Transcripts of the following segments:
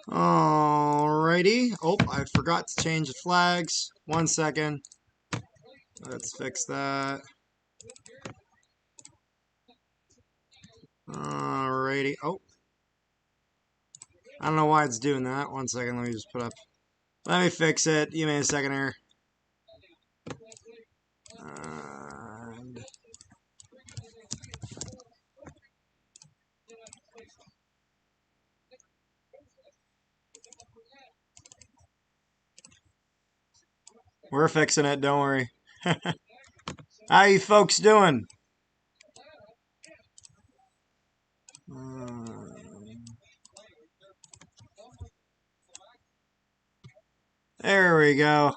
Alrighty. Oh, I forgot to change the flags. 1 second. Let's fix that. Alrighty. Oh. I don't know why it's doing that. 1 second. Let me just put up. Let me fix it. Give me a second here. And we're fixing it. Don't worry. How you folks doing? There we go.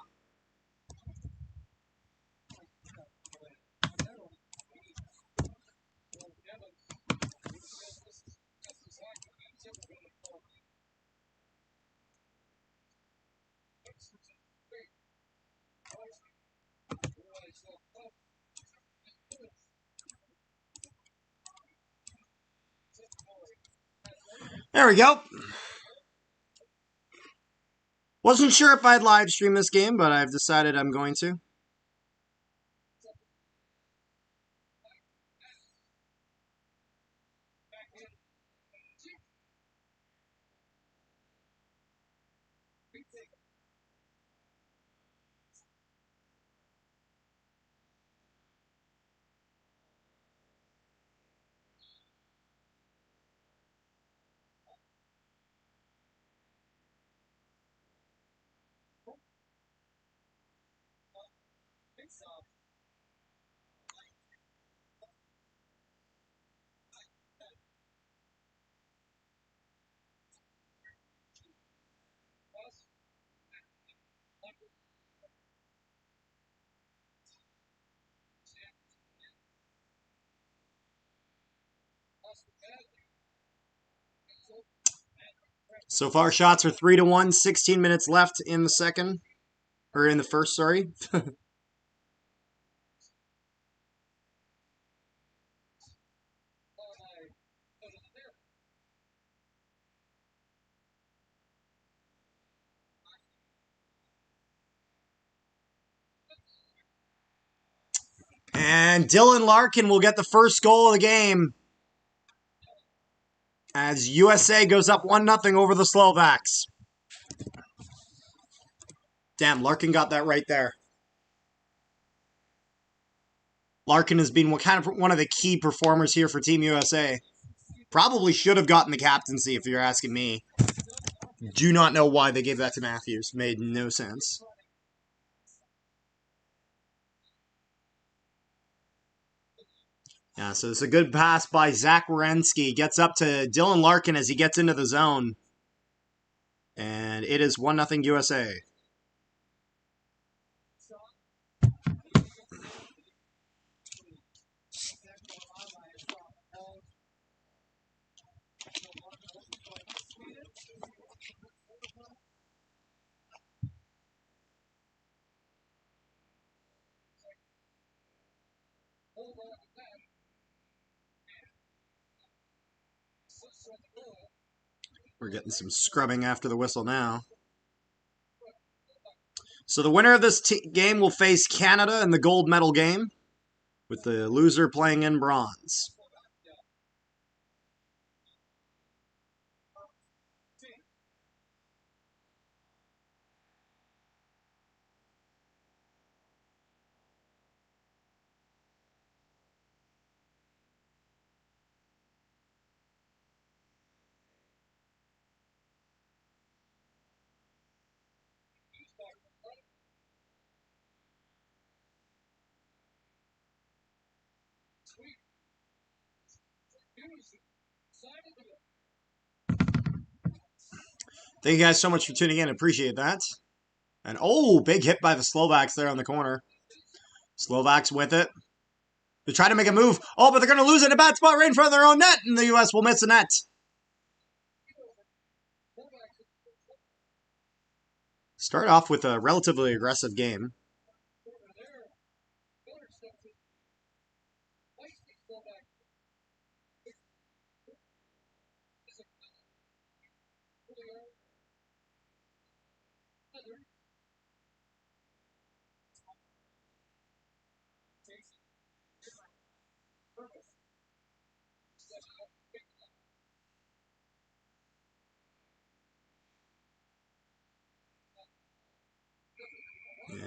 There we go. Wasn't sure if I'd live stream this game, but I've decided I'm going to. So far, shots are 3-1. 16 minutes left in the second. Or in the first, sorry. And Dylan Larkin will get the first goal of the game as USA goes up 1-0 over the Slovaks. Damn, Larkin got that right there. Larkin has been one of the key performers here for Team USA. Probably should have gotten the captaincy if you're asking me. Do not know why they gave that to Matthews. Made no sense. Yeah, so it's a good pass by Zach Werenski. Gets up to Dylan Larkin as he gets into the zone. And it is 1-0 USA. We're getting some scrubbing after the whistle now. So the winner of this game will face Canada in the gold medal game, with the loser playing in bronze. Thank you guys so much for tuning in. Appreciate that. And oh, big hit by the Slovaks there on the corner. Slovaks with it. They try to make a move. Oh, but they're going to lose it in a bad spot right in front of their own net, and the U.S. will miss a net. Start off with a relatively aggressive game.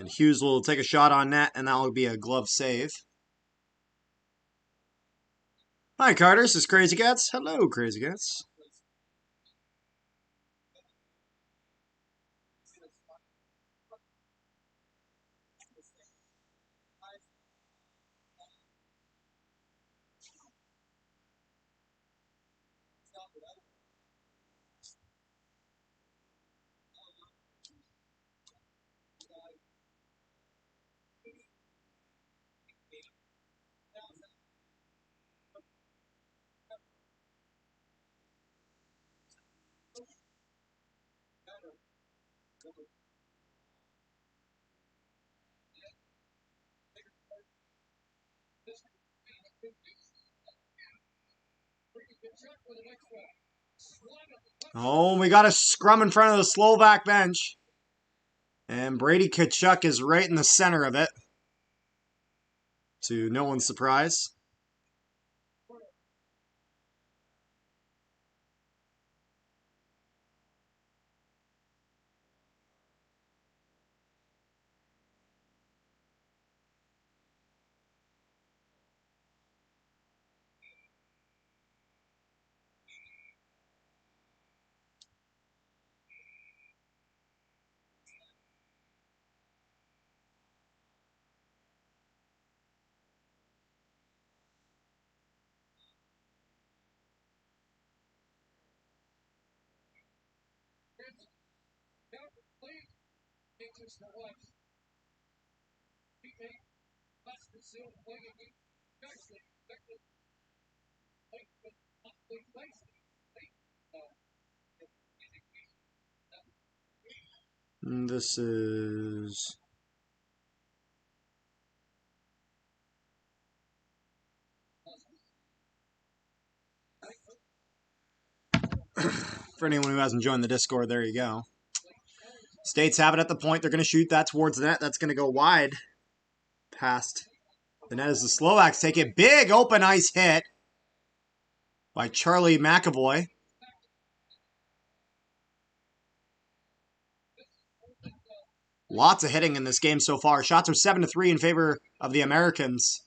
And Hughes will take a shot on net, and that will be a glove save. Hi, Carter. This is Crazy Cats. Hello, Crazy Cats. Oh, we got a scrum in front of the Slovak bench. And Brady Tkachuk is right in the center of it, to no one's surprise. And this is... For anyone who hasn't joined the Discord, there you go. States have it at the point. They're going to shoot that towards the net. That's going to go wide past the net as the Slovaks take it. Big open ice hit by Charlie McAvoy. Lots of hitting in this game so far. Shots are 7-3 in favor of the Americans.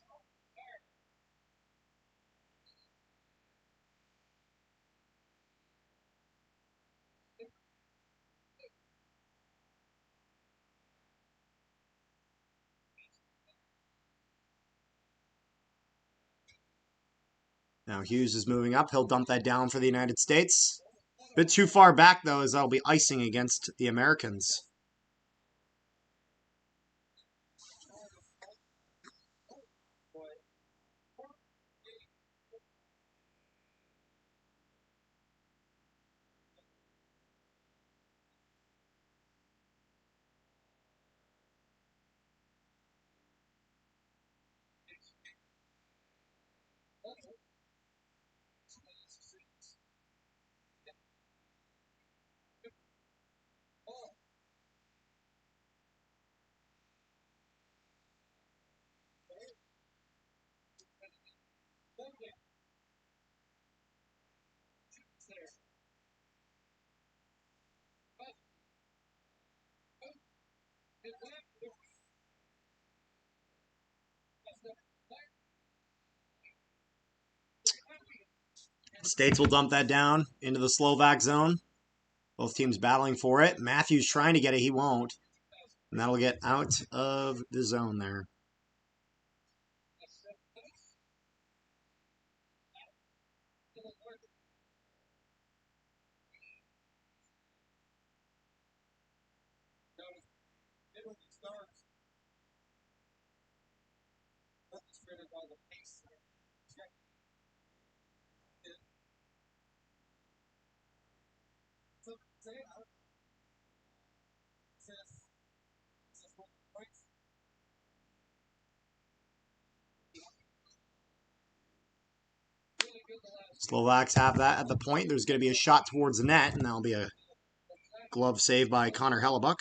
Now Hughes is moving up. He'll dump that down for the United States. Bit too far back, though, as that'll be icing against the Americans. States will dump that down into the Slovak zone. Both teams battling for it. Matthews trying to get it. He won't. And that'll get out of the zone there. Slovaks have that at the point. There's going to be a shot towards the net, and that'll be a glove save by Connor Hellebuck.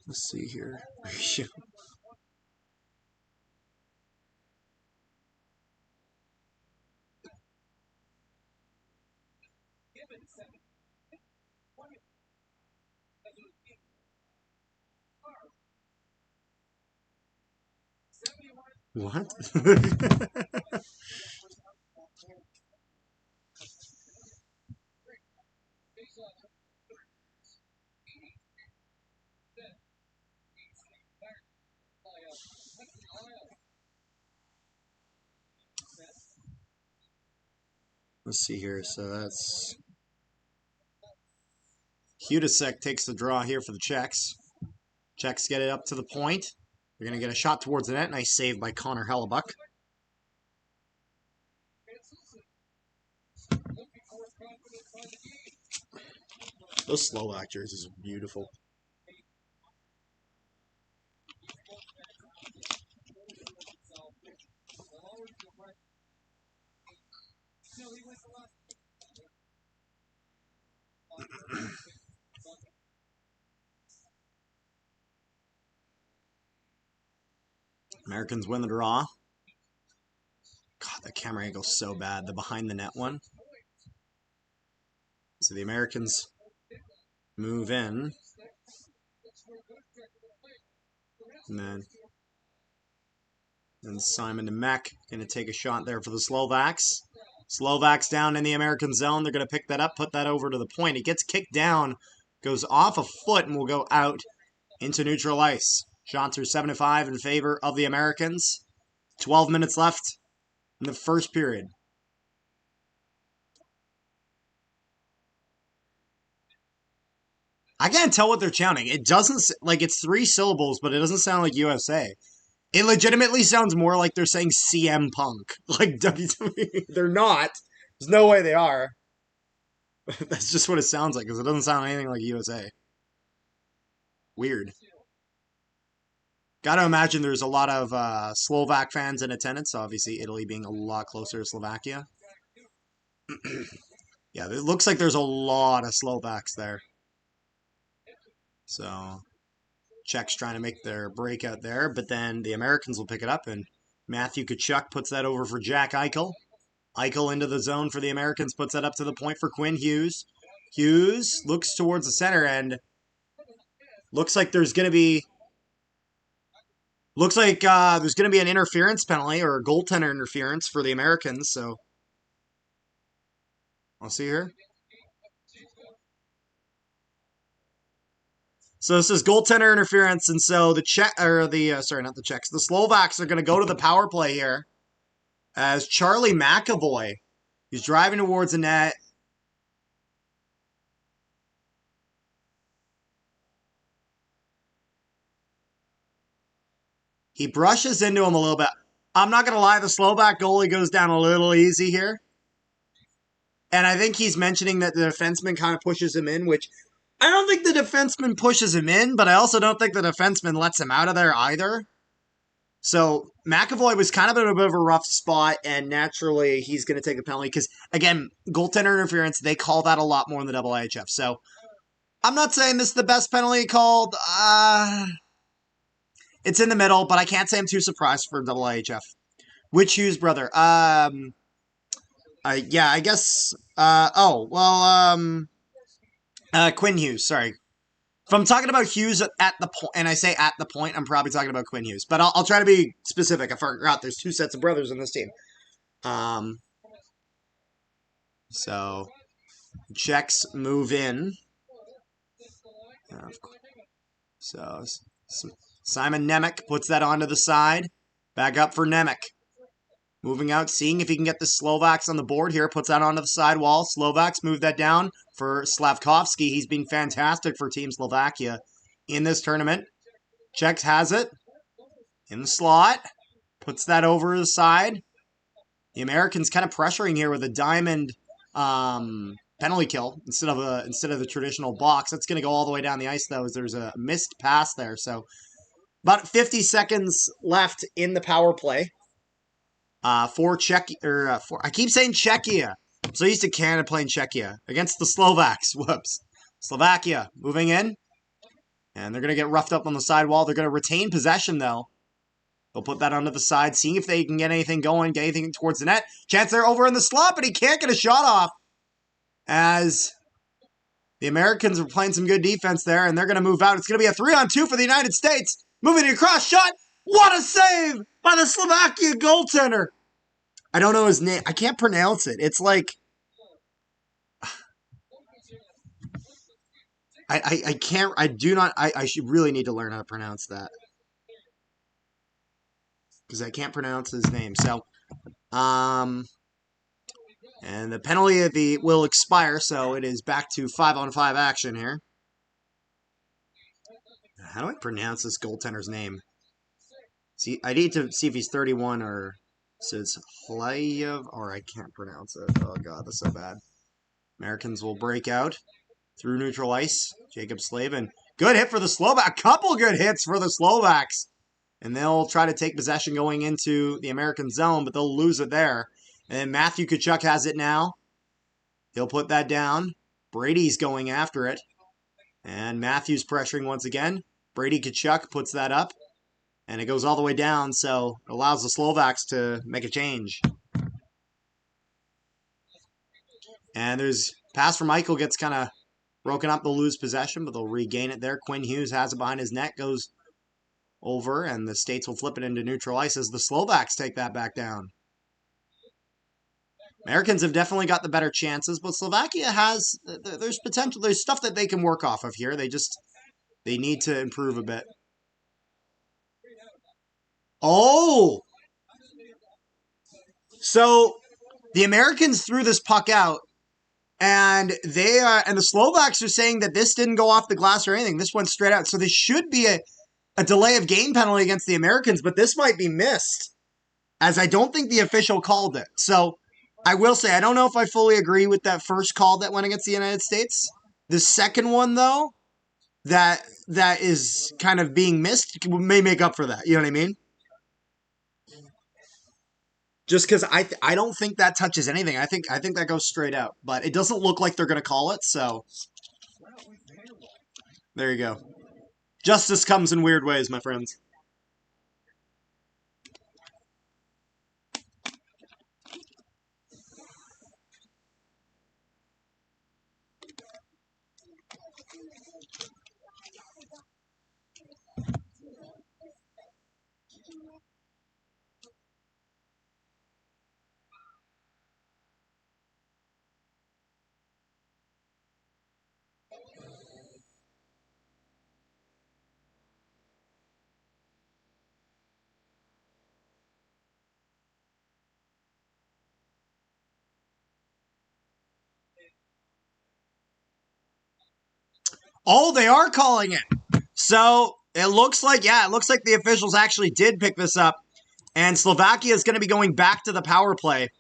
Let's see here. What? Let's see here. So that's Hudasek takes the draw here for the Czechs. Czechs get it up to the point. They're going to get a shot towards the net. Nice save by Connor Hellebuck. Those Slovak jerseys are beautiful. Americans win the draw. God, the camera angle's so bad. The behind the net one. So the Americans move in. And Simon Nemec going to take a shot there for the Slovaks. Slovaks down in the American zone. They're going to pick that up, put that over to the point. It gets kicked down, goes off a foot, and will go out into neutral ice. Shots are 7-5 in favor of the Americans. 12 minutes left in the first period. I can't tell what they're chanting. It doesn't, like, it's 3 syllables, but it doesn't sound like USA. It legitimately sounds more like they're saying CM Punk. Like WWE. They're not. There's no way they are. That's just what it sounds like, because it doesn't sound anything like USA. Weird. Gotta imagine there's a lot of Slovak fans in attendance, obviously Italy being a lot closer to Slovakia. Yeah, it looks like there's a lot of Slovaks there. So, Czechs trying to make their breakout there, but then the Americans will pick it up, and Matthew Tkachuk puts that over for Jack Eichel. Eichel into the zone for the Americans, puts that up to the point for Quinn Hughes. Hughes looks towards the center, and looks like there's going to be an interference penalty or a goaltender interference for the Americans. So I'll see here. So this is goaltender interference, and so the the Slovaks are going to go to the power play here as Charlie McAvoy, he's driving towards the net. He brushes into him a little bit. I'm not going to lie, the Slovak goalie goes down a little easy here. And I think he's mentioning that the defenseman kind of pushes him in, which I don't think the defenseman pushes him in, but I also don't think the defenseman lets him out of there either. So McAvoy was kind of in a bit of a rough spot, and naturally he's going to take a penalty because, again, goaltender interference, they call that a lot more in the IIHF. So I'm not saying this is the best penalty called. It's in the middle, but I can't say I'm too surprised for IIHF. Which Hughes brother? Yeah, I guess. Quinn Hughes. Sorry, If I'm talking about Hughes at the point, and I say at the point, I'm probably talking about Quinn Hughes. But I'll try to be specific. I forgot there's 2 sets of brothers in this team. So Czechs move in. So Simon Nemec puts that onto the side. Back up for Nemec. Moving out, seeing if he can get the Slovaks on the board here. Puts that onto the side wall. Slovaks move that down for Slavkovsky. He's been fantastic for Team Slovakia in this tournament. Czechs has it. In the slot. Puts that over the side. The Americans kind of pressuring here with a diamond penalty kill instead of the traditional box. That's going to go all the way down the ice, though, as there's a missed pass there. So about 50 seconds left in the power play. For Czechia, I keep saying Czechia. I'm so used to Canada playing Czechia against the Slovaks. Whoops. Slovakia moving in. And they're going to get roughed up on the sidewall. They're going to retain possession, though. They'll put that onto the side, seeing if they can get anything going, get anything towards the net. Chance there over in the slot, but he can't get a shot off. As the Americans are playing some good defense there, and they're going to move out. It's going to be a 3-on-2 for the United States. Moving across, shot. What a save by the Slovakia goaltender. I don't know his name. I can't pronounce it. It's like... I can't... I do not... I should really need to learn how to pronounce that. Because I can't pronounce his name. So, and the penalty will expire, so it is back to 5-on-5 action here. How do I pronounce this goaltender's name? See, I need to see if he's 31 or... So it's Hlayev, or I can't pronounce it. Oh, God, that's so bad. Americans will break out through neutral ice. Jacob Slavin. Good hit for the Slovak. A couple good hits for the Slovaks. And they'll try to take possession going into the American zone, but they'll lose it there. And Matthew Tkachuk has it now. He'll put that down. Brady's going after it. And Matthew's pressuring once again. Brady Tkachuk puts that up. And it goes all the way down, so it allows the Slovaks to make a change. And there's pass from Michael gets kind of broken up. They'll lose possession, but they'll regain it there. Quinn Hughes has it behind his net, goes over, and the States will flip it into neutral ice as the Slovaks take that back down. Americans have definitely got the better chances, but Slovakia has, there's potential, there's stuff that they can work off of here. They need to improve a bit. Oh! So, the Americans threw this puck out, and and the Slovaks are saying that this didn't go off the glass or anything. This went straight out. So, there should be a delay of game penalty against the Americans, but this might be missed, as I don't think the official called it. So, I will say, I don't know if I fully agree with that first call that went against the United States. The second one, though, that is kind of being missed, may make up for that. You know what I mean? Just because I don't think that touches anything. I think that goes straight out. But it doesn't look like they're going to call it, so there you go. Justice comes in weird ways, my friends. Oh, they are calling it. So it looks like, the officials actually did pick this up. And Slovakia is going to be going back to the power play.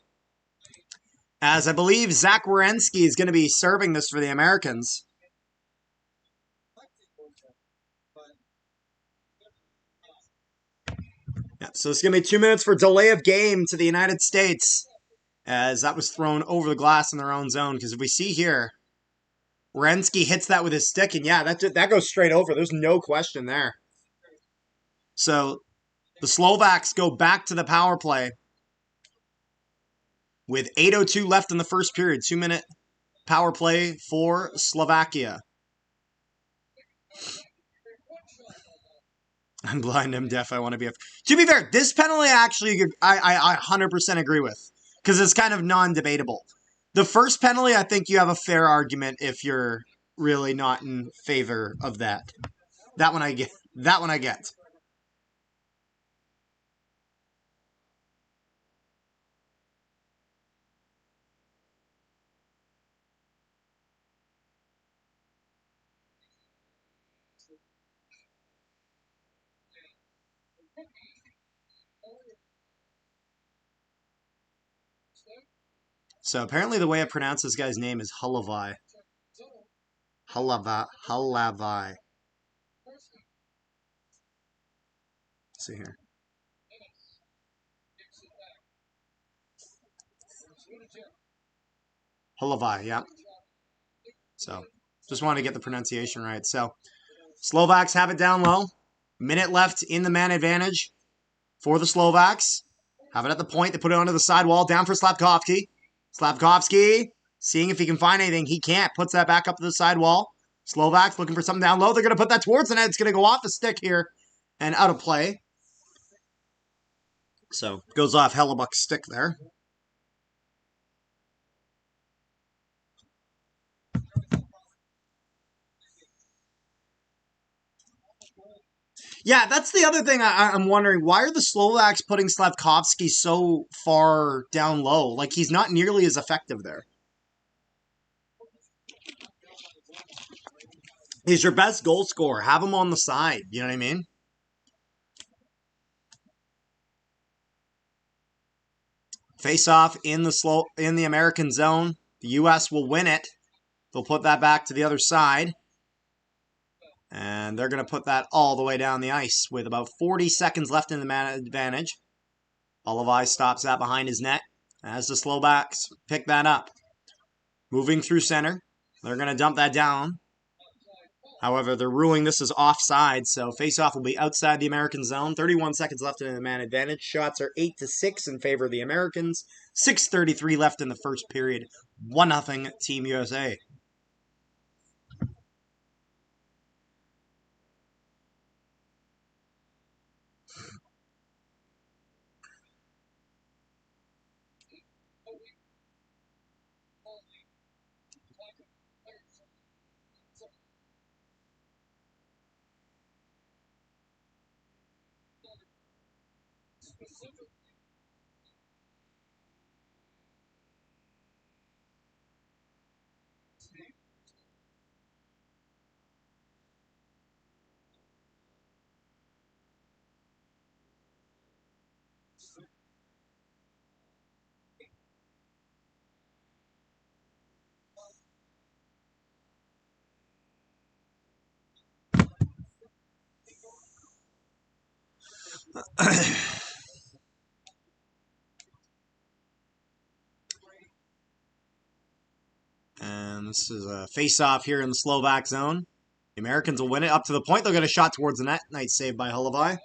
As I believe Zach Werenski is going to be serving this for the Americans. Yeah, so it's going to be 2 minutes for delay of game to the United States. As that was thrown over the glass in their own zone. Because if we see here, Werenski hits that with his stick, and yeah, that goes straight over. There's no question there. So the Slovaks go back to the power play with 8:02 left in the first period. 2-minute power play for Slovakia. I'm blind, I'm deaf, I want to be a... To be fair, this penalty actually, I 100% agree with. Because it's kind of non-debatable. The first penalty, I think you have a fair argument if you're really not in favor of that. That one I get. That one I get. So apparently the way I pronounce this guy's name is Hulavai. Hulavai. Let's see here. Hulavai, yeah. So, just wanted to get the pronunciation right. So, Slovaks have it down low. Minute left in the man advantage for the Slovaks. Have it at the point. They put it onto the sidewall. Down for Slavkovsky. Slavkovsky seeing if he can find anything. He can't. Puts that back up to the sidewall. Slovaks looking for something down low. They're going to put that towards the net. It's going to go off the stick here and out of play. So, goes off Hellebuck's stick there. Yeah, that's the other thing I'm wondering. Why are the Slovaks putting Slavkovsky so far down low? Like, he's not nearly as effective there. He's your best goal scorer. Have him on the side. You know what I mean? Face off in the American zone. The U.S. will win it. They'll put that back to the other side. And they're going to put that all the way down the ice with about 40 seconds left in the man advantage. Olivi stops that behind his net as the Slovaks pick that up. Moving through center. They're going to dump that down. However, they're ruling this as offside, so face-off will be outside the American zone. 31 seconds left in the man advantage. Shots are 8-6 in favor of the Americans. 6:33 left in the first period. 1-0 Team USA. And this is a face-off here in the Slovak zone. The Americans will win it up to the point. They'll get a shot towards the net. Nice save by Hulavai.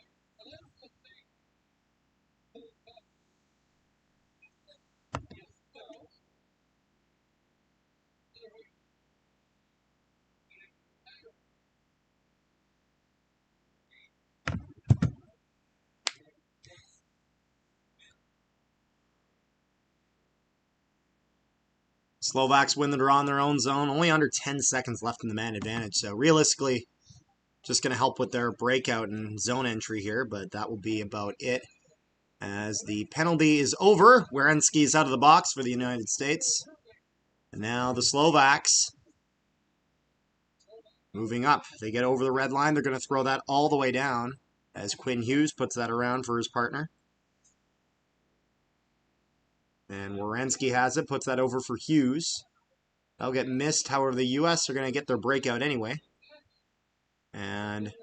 Slovaks win the draw in their own zone. Only under 10 seconds left in the man advantage. So realistically, just going to help with their breakout and zone entry here. But that will be about it. As the penalty is over, Werenski is out of the box for the United States. And now the Slovaks moving up. If they get over the red line, they're going to throw that all the way down as Quinn Hughes puts that around for his partner. And Werenski has it, puts that over for Hughes. That'll get missed. However, the U.S. are going to get their breakout anyway. And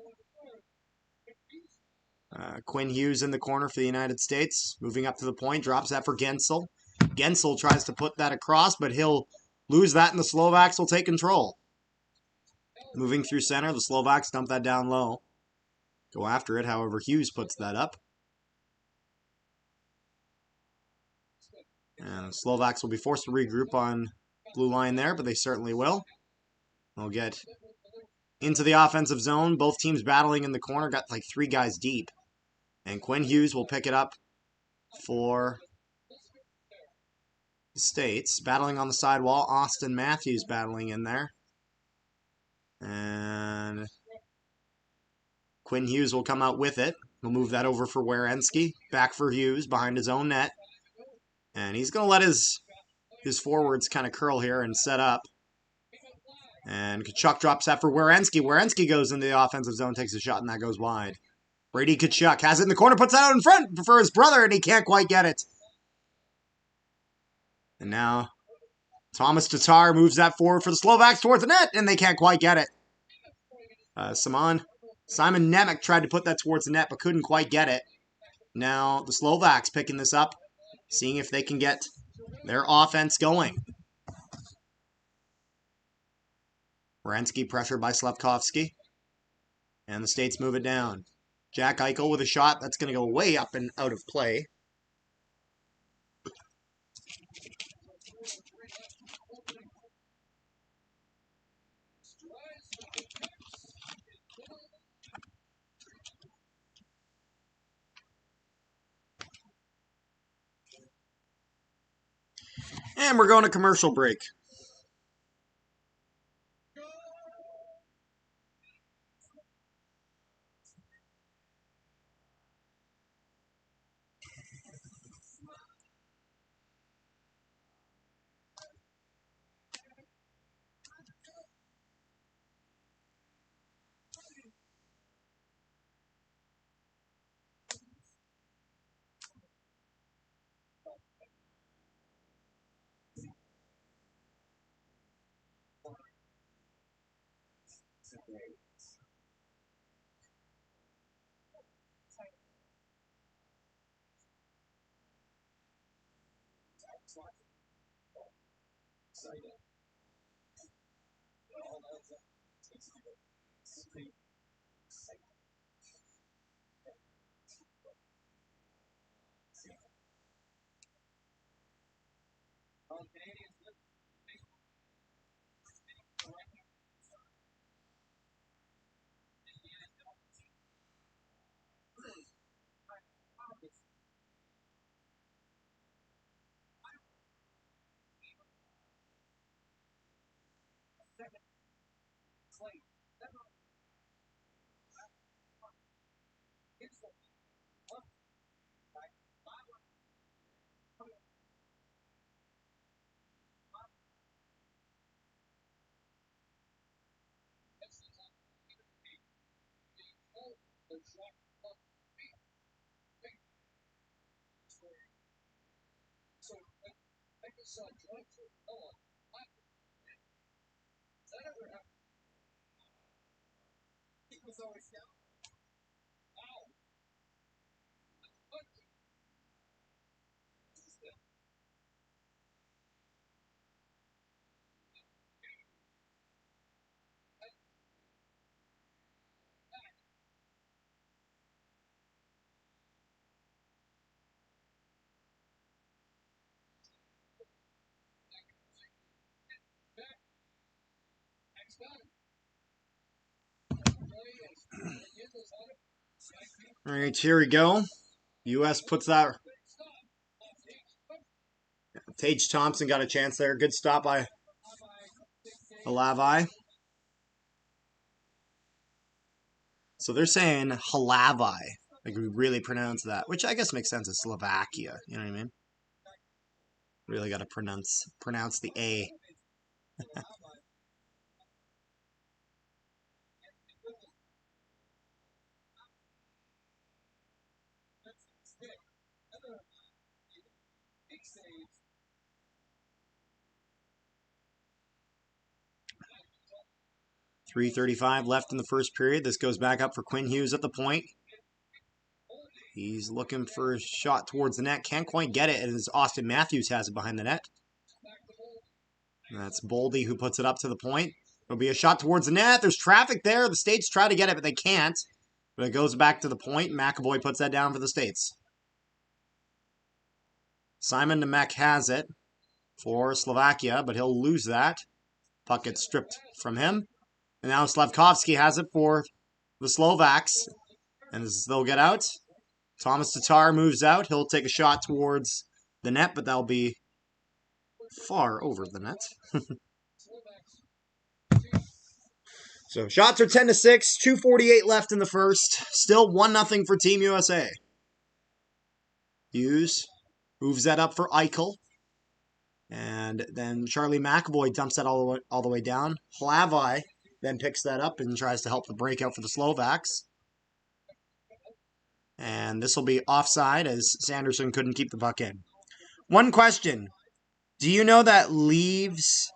Quinn Hughes in the corner for the United States. Moving up to the point, drops that for Gensel. Gensel tries to put that across, but he'll lose that, and the Slovaks will take control. Moving through center, the Slovaks dump that down low. Go after it, however, Hughes puts that up. And the Slovaks will be forced to regroup on blue line there, but they certainly will. They'll get into the offensive zone. Both teams battling in the corner. Got like 3 guys deep. And Quinn Hughes will pick it up for the States. Battling on the sidewall. Austin Matthews battling in there. And Quinn Hughes will come out with it. We'll move that over for Werenski. Back for Hughes behind his own net. And he's going to let his forwards kind of curl here and set up. And Kachuk drops that for Werenski. Werenski goes into the offensive zone, takes a shot, and that goes wide. Brady Kachuk has it in the corner, puts that out in front for his brother, and he can't quite get it. And now Thomas Tatar moves that forward for the Slovaks towards the net, and they can't quite get it. Simon Nemec tried to put that towards the net, but couldn't quite get it. Now the Slovaks picking this up, seeing if they can get their offense going. Werenski pressured by Slavkovsky. And the States move it down. Jack Eichel with a shot. That's going to go way up and out of play. And we're going to commercial break. All right, here we go. U.S. puts that. Tage Thompson got a chance there. Good stop by Halavi. So they're saying Halavi. Like we really pronounce that, which I guess makes sense. It's Slovakia. You know what I mean? Really got to pronounce the A. .335 left in the first period. This goes back up for Quinn Hughes at the point. He's looking for a shot towards the net. Can't quite get it as Austin Matthews has it behind the net. And that's Boldy who puts it up to the point. It'll be a shot towards the net. There's traffic there. The States try to get it, but they can't. But it goes back to the point. McAvoy puts that down for the States. Simon Nemec has it for Slovakia, but he'll lose that. Puck gets stripped from him. And now Slavkovsky has it for the Slovaks. And they'll get out. Thomas Tatar moves out. He'll take a shot towards the net, but that'll be far over the net. So shots are 10-6, 2:48 left in the first. Still 1-0 for Team USA. Hughes moves that up for Eichel. And then Charlie McAvoy dumps that all the way down. Hlavai then picks that up and tries to help the breakout for the Slovaks. And this will be offside as Sanderson couldn't keep the puck in. One question. Do you know that Leaves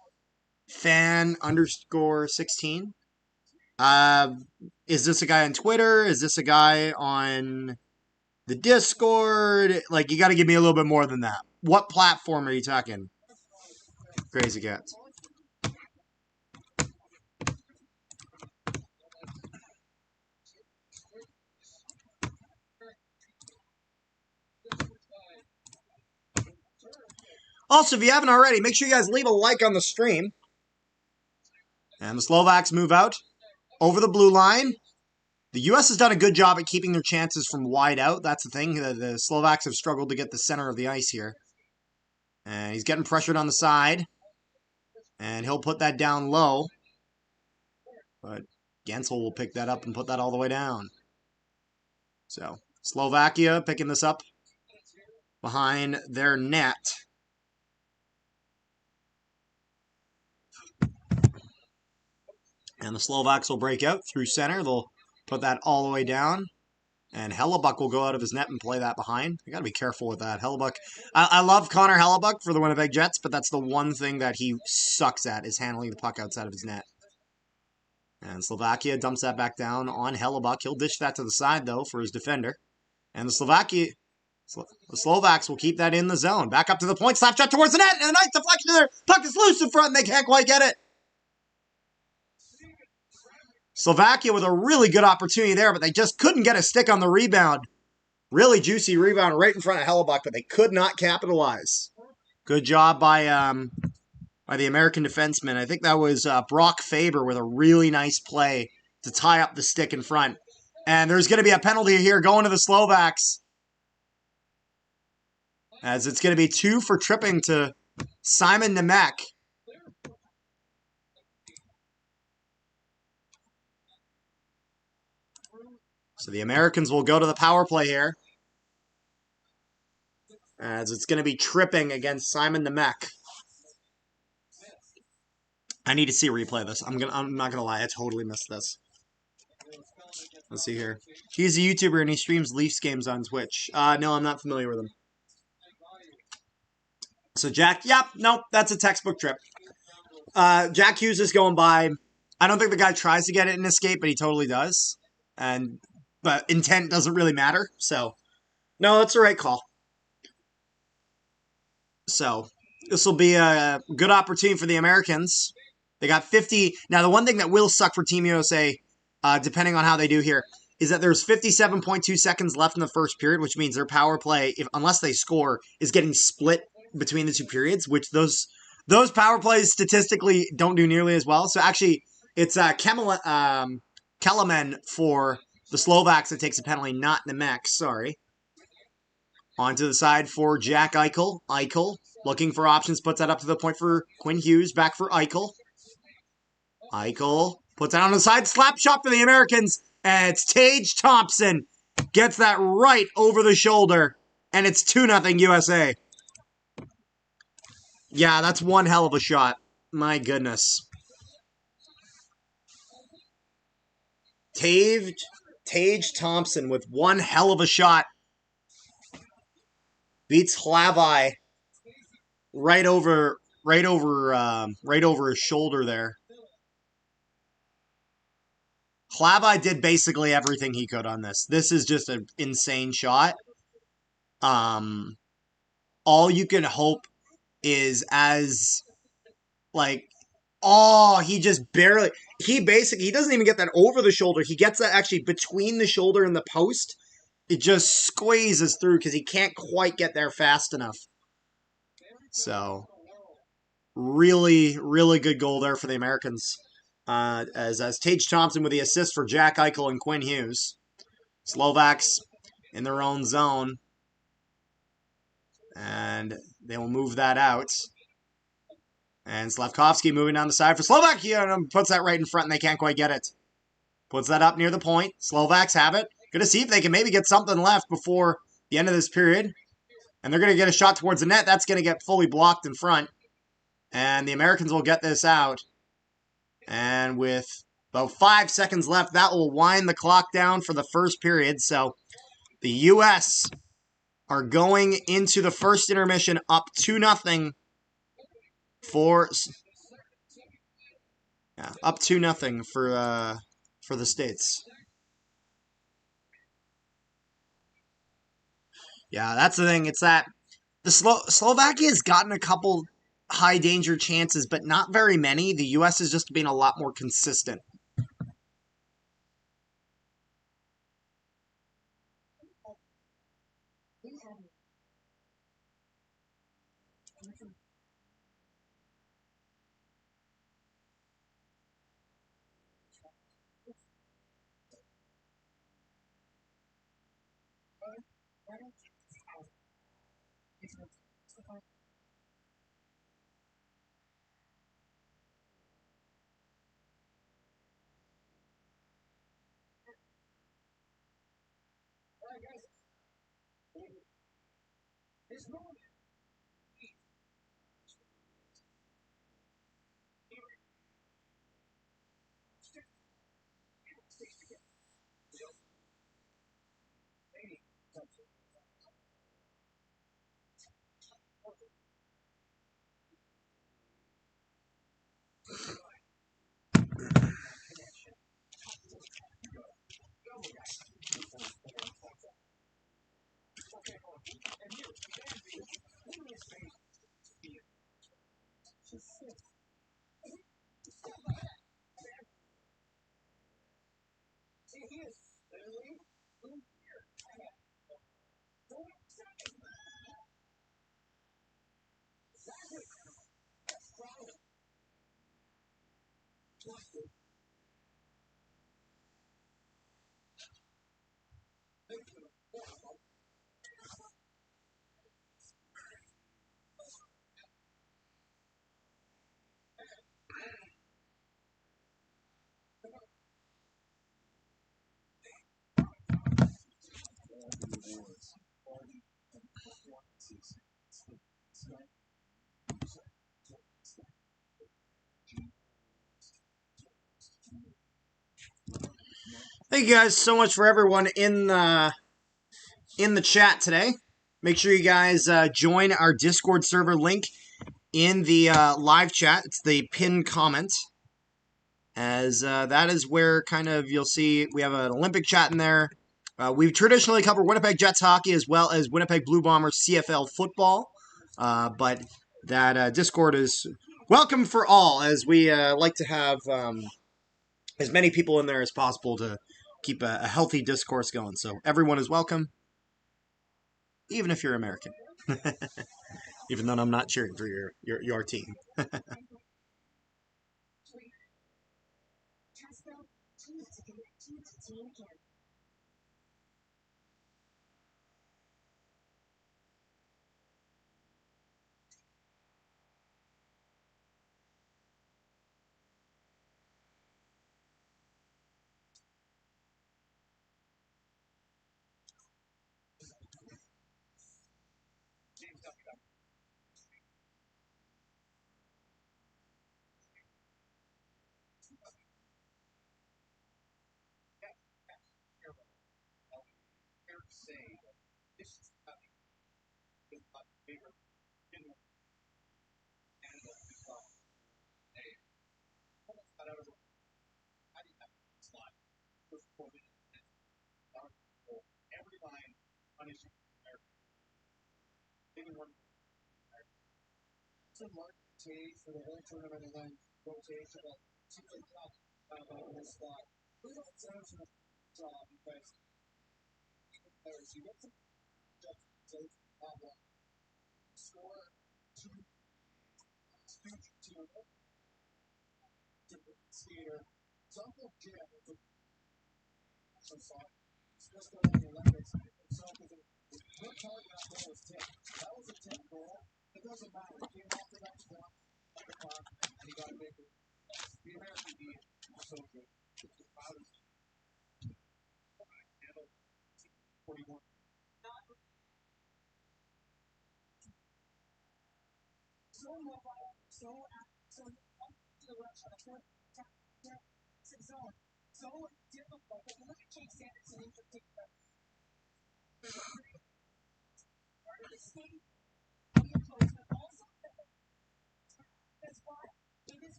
fan_16? Is this a guy on Twitter? Is this a guy on the Discord? Like, you got to give me a little bit more than that. What platform are you talking? Crazy Cats. Also, if you haven't already, make sure you guys leave a like on the stream. And the Slovaks move out over the blue line. The U.S. has done a good job at keeping their chances from wide out. That's the thing. The Slovaks have struggled to get the center of the ice here. And he's getting pressured on the side. And he'll put that down low. But Gensel will pick that up and put that all the way down. So, Slovakia picking this up behind their net. And the Slovaks will break out through center. They'll put that all the way down. And Hellebuck will go out of his net and play that behind. You got to be careful with that. Hellebuck. I love Connor Hellebuck for the Winnipeg Jets, but that's the one thing that he sucks at is handling the puck outside of his net. And Slovakia dumps that back down on Hellebuck. He'll dish that to the side, though, for his defender. And the Slovaks will keep that in the zone. Back up to the point. Slap shot towards the net. And a nice deflection there. Puck is loose in front, and they can't quite get it. Slovakia with a really good opportunity there, but they just couldn't get a stick on the rebound. Really juicy rebound right in front of Hellebuck, but they could not capitalize. Good job by the American defenseman. I think that was Brock Faber with a really nice play to tie up the stick in front. And there's going to be a penalty here going to the Slovaks. As it's going to be 2 for tripping to Simon Nemec. So the Americans will go to the power play here. As it's going to be tripping against Simon Nemec. I need to see a replay of this. I'm not gonna lie, I totally missed this. Let's see here. He's a YouTuber and he streams Leafs games on Twitch. No, I'm not familiar with him. So Jack, yep, nope, that's a textbook trip. Jack Hughes is going by. I don't think the guy tries to get it in escape, but he totally does. But intent doesn't really matter. So, no, that's the right call. So, this will be a good opportunity for the Americans. They got 50. Now, the one thing that will suck for Team USA, depending on how they do here, is that there's 57.2 seconds left in the first period, which means their power play, unless they score, is getting split between the two periods, which those power plays statistically don't do nearly as well. So, actually, it's Kelemen for the Slovaks that takes a penalty, not Nemec, sorry. Onto the side for Jack Eichel. Eichel, looking for options, puts that up to the point for Quinn Hughes. Back for Eichel. Eichel puts that on the side. Slap shot for the Americans. And it's Tage Thompson. Gets that right over the shoulder. And it's 2-0 USA. Yeah, that's one hell of a shot. My goodness. Tage Thompson with one hell of a shot. Beats Hlavai right over his shoulder there. Hlavai did basically everything he could on this. This is just an insane shot. All you can hope is he just barely, he doesn't even get that over the shoulder. He gets that actually between the shoulder and the post. It just squeezes through because he can't quite get there fast enough. So, really, really good goal there for the Americans. as Tage Thompson with the assist for Jack Eichel and Quinn Hughes. Slovaks in their own zone. And they will move that out. And Slavkovsky moving down the side for Slovakia and puts that right in front and they can't quite get it. Puts that up near the point. Slovaks have it. Going to see if they can maybe get something left before the end of this period. And they're going to get a shot towards the net. That's going to get fully blocked in front. And the Americans will get this out. And with about 5 seconds left, that will wind the clock down for the first period. So the U.S. are going into the first intermission up 2-0 for up 2-0 for the States. Yeah, that's the thing. It's that the Slovakia has gotten a couple high danger chances, but not very many. The U.S. is just being a lot more consistent. Thank you guys so much for everyone in the chat today. Make sure you guys join our Discord server link in the live chat. It's the pinned comment. As that is where kind of you'll see we have an Olympic chat in there. We've traditionally covered Winnipeg Jets hockey as well as Winnipeg Blue Bombers CFL football. But that Discord is welcome for all, as we like to have as many people in there as possible to keep a healthy discourse going. So everyone is welcome, even if you're American. Even though I'm not cheering for your team.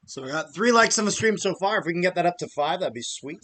So we got 3 likes on the stream so far. If we can get that up to 5, that'd be sweet.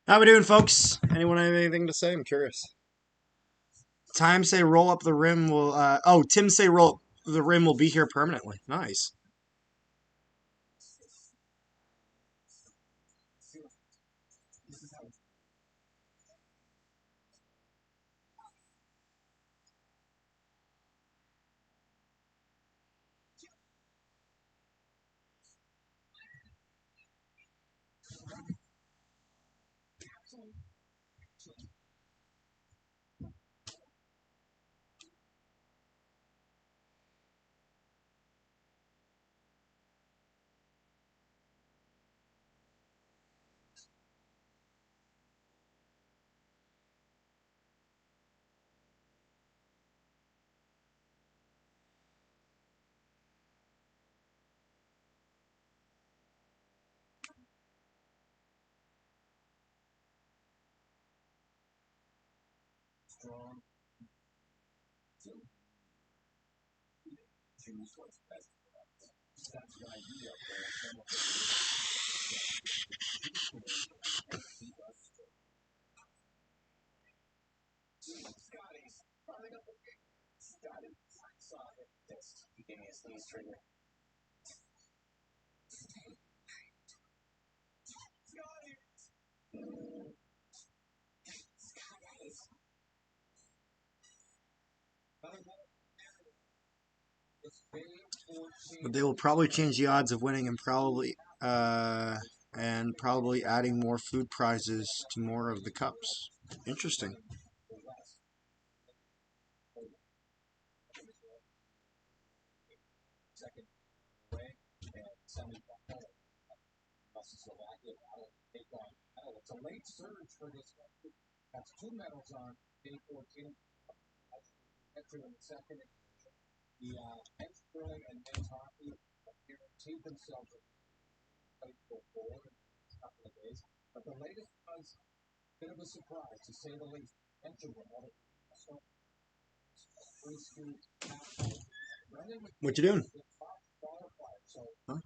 How we doing, folks? Anyone have anything to say? I'm curious. Time say roll up the rim will. Oh, Tim say roll up the rim will be here permanently. Nice. But they will probably change the odds of winning and probably adding more food prizes to more of the cups. Interesting. What you doing? Huh?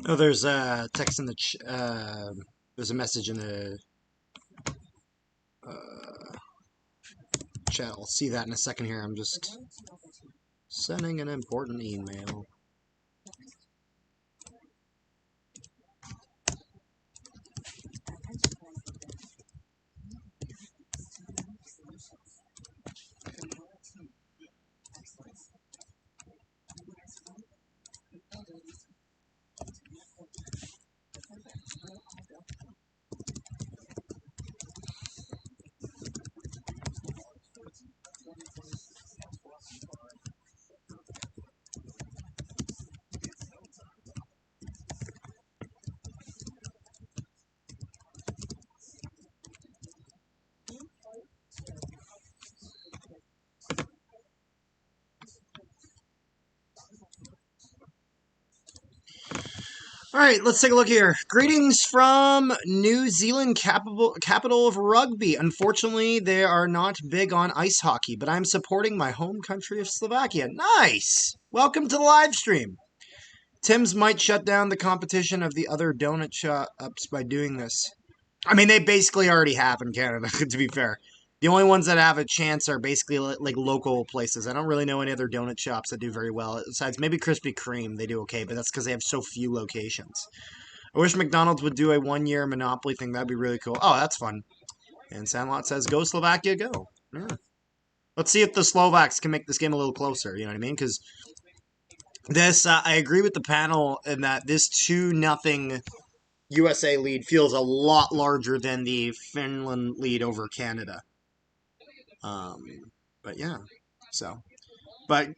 Oh, there's a text in the there's a message in the uh, chat. I'll see that in a second here. I'm just sending an important email. All right, let's take a look here. Greetings from New Zealand, capital of rugby. Unfortunately, they are not big on ice hockey, but I'm supporting my home country of Slovakia. Nice! Welcome to the live stream. Tim's might shut down the competition of the other donut shops by doing this. I mean, they basically already have in Canada, to be fair. The only ones that have a chance are basically like local places. I don't really know any other donut shops that do very well. Besides, maybe Krispy Kreme, they do okay, but that's because they have so few locations. I wish McDonald's would do a one-year Monopoly thing. That'd be really cool. Oh, that's fun. And Sandlot says, go Slovakia, go. Yeah. Let's see if the Slovaks can make this game a little closer. You know what I mean? Because this, I agree with the panel in that this 2-0 USA lead feels a lot larger than the Finland lead over Canada. But yeah, so, but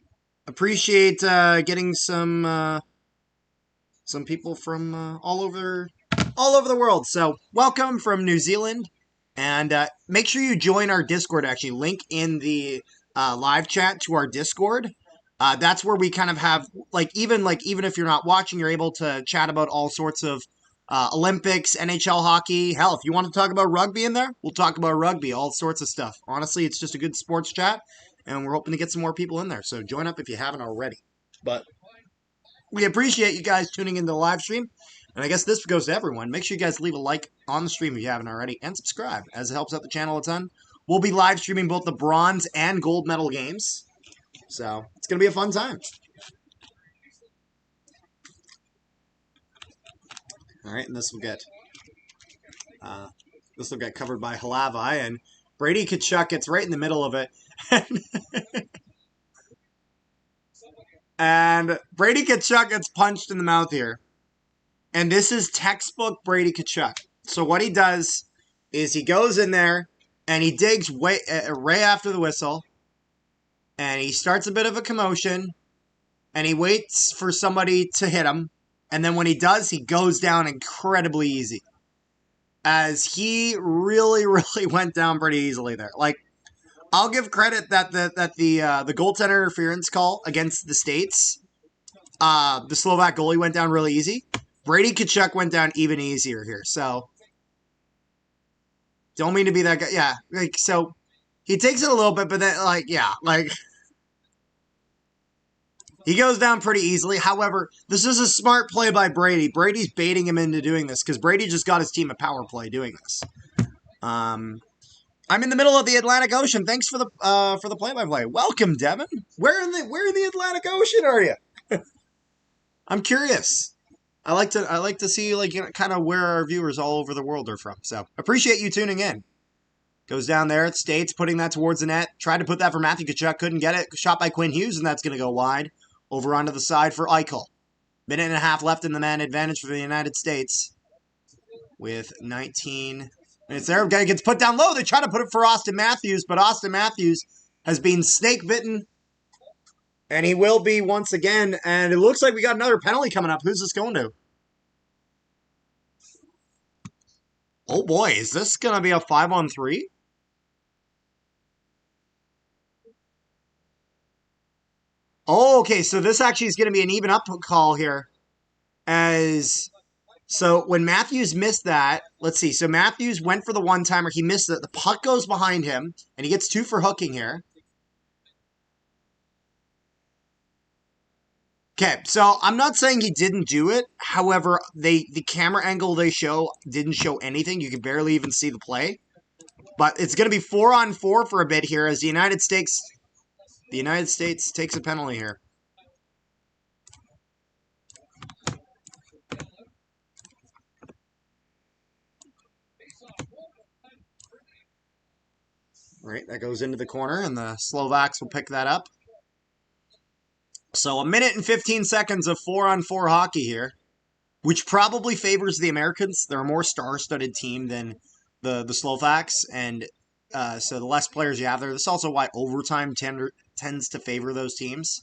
appreciate getting some people from all over the world. So welcome from New Zealand, and make sure you join our Discord. Actually, link in the live chat to our Discord. That's where we kind of have even if you're not watching, you're able to chat about all sorts of Olympics, NHL hockey. Hell, if you want to talk about rugby in there, we'll talk about rugby, all sorts of stuff. Honestly, it's just a good sports chat, and we're hoping to get some more people in there. So join up if you haven't already. But we appreciate you guys tuning into the live stream. And I guess this goes to everyone. Make sure you guys leave a like on the stream if you haven't already, and subscribe, as it helps out the channel a ton. We'll be live streaming both the bronze and gold medal games. So it's going to be a fun time. All right, and this will get covered by Halavai, and Brady Kachuk gets right in the middle of it. And Brady Kachuk gets punched in the mouth here. And this is textbook Brady Kachuk. So what he does is he goes in there and he digs right after the whistle, and he starts a bit of a commotion, and he waits for somebody to hit him. And then when he does, he goes down incredibly easy. as he really, really went down pretty easily there. Like, I'll give credit that the goaltender interference call against the States, the Slovak goalie went down really easy. Brady Tkachuk went down even easier here. So, don't mean to be that guy. Yeah, like, so he takes it a little bit, but then, like, yeah, like, he goes down pretty easily. However, this is a smart play by Brady. Brady's baiting him into doing this because Brady just got his team a power play doing this. I'm in the middle of the Atlantic Ocean. Thanks for the play-by-play. Welcome, Devin. Where in the Atlantic Ocean are you? I'm curious. I like to see, like, you know, kind of where our viewers all over the world are from. So appreciate you tuning in. Goes down there at States, putting that towards the net. Tried to put that for Matthew Tkachuk, couldn't get it. Shot by Quinn Hughes, and that's going to go wide. Over onto the side for Eichel. Minute and a half left in the man advantage for the United States. With 19 minutes there. Guy gets put down low. They try to put it for Austin Matthews, but Austin Matthews has been snake bitten. And he will be once again. And it looks like we got another penalty coming up. Who's this going to? Oh boy, is this going to be a 5-on-3? Oh, okay, so this actually is going to be an even up call here. So when Matthews missed that, let's see. So Matthews went for the one-timer. He missed it. The puck goes behind him, and he gets 2 for hooking here. Okay, so I'm not saying he didn't do it. However, the camera angle they show didn't show anything. You could barely even see the play. But it's going to be 4-on-4 for a bit here as the United States takes a penalty here. Right, that goes into the corner, and the Slovaks will pick that up. So a minute and 15 seconds of 4-on-4 hockey here, which probably favors the Americans. They're a more star-studded team than the Slovaks, and so the less players you have there. This is also why overtime tends to favor those teams.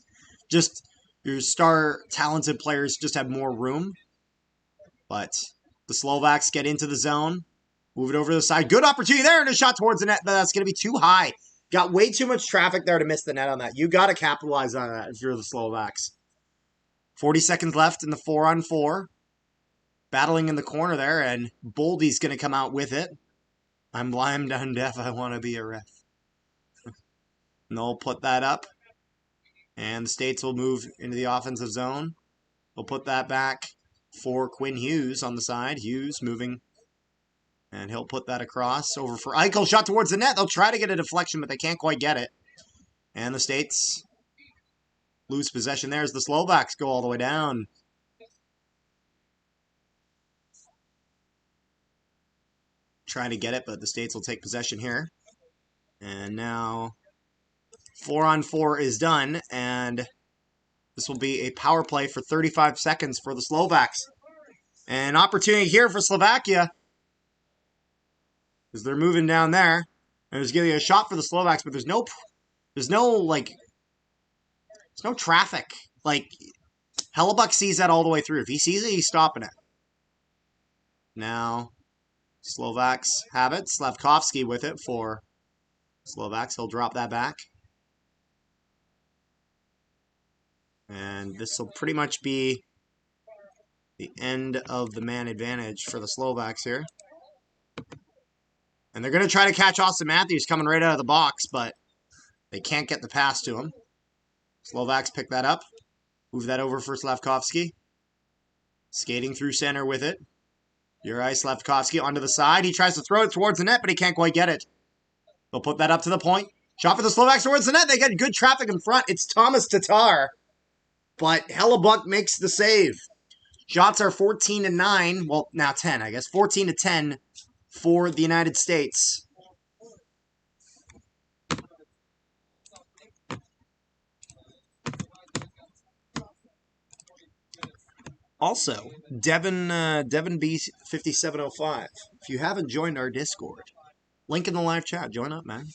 Just your star talented players just have more room. But the Slovaks get into the zone, move it over to the side. Good opportunity there, and a shot towards the net, but that's going to be too high. Got way too much traffic there to miss the net on that. You got to capitalize on that if you're the Slovaks. 40 seconds left in the 4-on-4. Battling in the corner there, and Boldy's going to come out with it. I'm blind, I'm deaf, I want to be a ref. And they'll put that up. And the States will move into the offensive zone. They'll put that back for Quinn Hughes on the side. Hughes moving. And he'll put that across over for Eichel. Shot towards the net. They'll try to get a deflection, but they can't quite get it. And the States lose possession there as the Slovaks go all the way down. Trying to get it, but the States will take possession here. And now 4-on-4 is done, and this will be a power play for 35 seconds for the Slovaks. An opportunity here for Slovakia, because they're moving down there. And there's going to be a shot for the Slovaks, but there's no traffic. Like, Hellebuck sees that all the way through. If he sees it, he's stopping it. Now, Slovaks have it. Slavkovsky with it for Slovaks. He'll drop that back. And this will pretty much be the end of the man advantage for the Slovaks here. And they're going to try to catch Austin Matthews coming right out of the box, but they can't get the pass to him. Slovaks pick that up. Move that over for Slavkovsky. Skating through center with it. Yuri Slavkovsky onto the side. He tries to throw it towards the net, but he can't quite get it. They'll put that up to the point. Shot for the Slovaks towards the net. They get good traffic in front. It's Thomas Tatar. But Hellebuck makes the save. Shots are 14-9. Well, now 10, I guess. 14-10 for the United States. Also, Devin B5705. If you haven't joined our Discord, link in the live chat. Join up, man.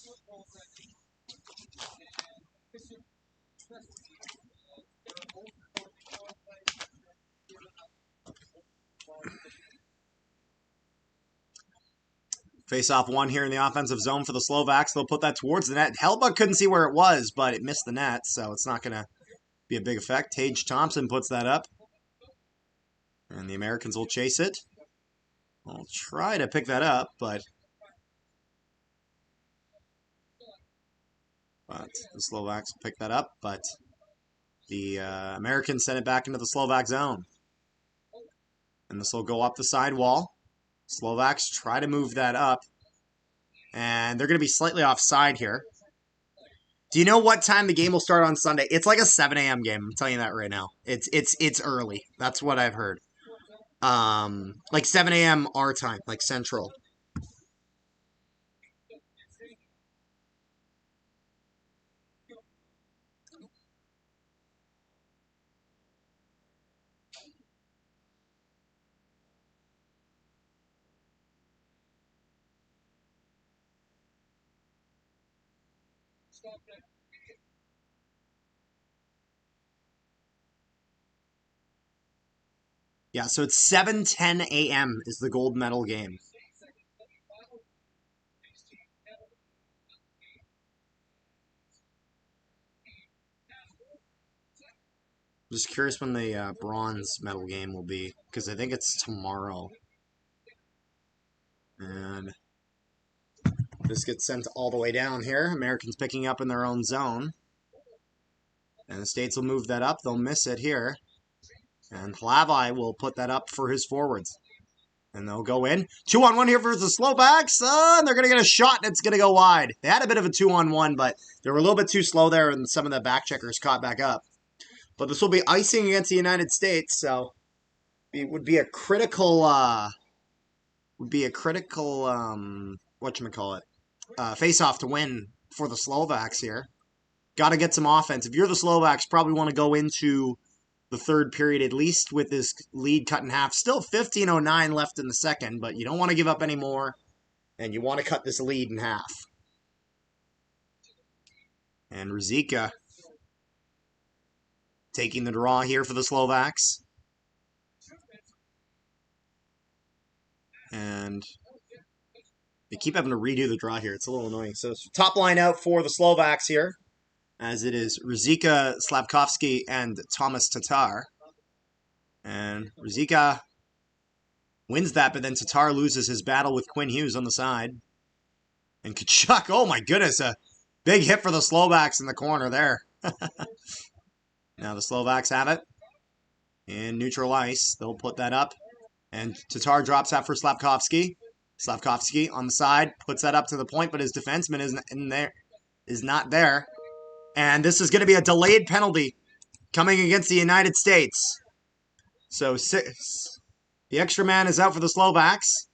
Face-off one here in the offensive zone for the Slovaks. They'll put that towards the net. Helba couldn't see where it was, but it missed the net, so it's not going to be a big effect. Tage Thompson puts that up. And the Americans will chase it. I'll try to pick that up, but the Slovaks will pick that up, but the Americans send it back into the Slovak zone. And this will go up the side wall. Slovaks try to move that up. And they're going to be slightly offside here. Do you know what time the game will start on Sunday? It's like a 7 a.m. game. I'm telling you that right now. It's early. That's what I've heard. Like 7 a.m. our time, like Central. Yeah, so it's 7:10 a.m. is the gold medal game. I'm just curious when the bronze medal game will be, because I think it's tomorrow. And this gets sent all the way down here. Americans picking up in their own zone. And the States will move that up. They'll miss it here. And Hlavai will put that up for his forwards. And they'll go in. 2-on-1 here for the Slovaks. And they're going to get a shot, and it's going to go wide. They had a bit of a 2-on-1, but they were a little bit too slow there, and some of the back checkers caught back up. But this will be icing against the United States, so it would be a critical, whatchamacallit, face-off to win for the Slovaks here. Got to get some offense. If you're the Slovaks, probably want to go into the third period at least with this lead cut in half. Still 15:09 left in the second, but you don't want to give up any more, and you want to cut this lead in half. And Ruzicka taking the draw here for the Slovaks. And they keep having to redo the draw here. It's a little annoying. So top line out for the Slovaks here, as it is Ruzicka, Slabkovsky, and Thomas Tatar. And Ruzicka wins that, but then Tatar loses his battle with Quinn Hughes on the side. And Kachuk, oh my goodness, a big hit for the Slovaks in the corner there. Now the Slovaks have it in neutral ice. They'll put that up. And Tatar drops that for Slabkovsky. Slabkovsky on the side puts that up to the point, but his defenseman is not there. And this is going to be a delayed penalty coming against the United States. So the extra man is out for the Slovaks.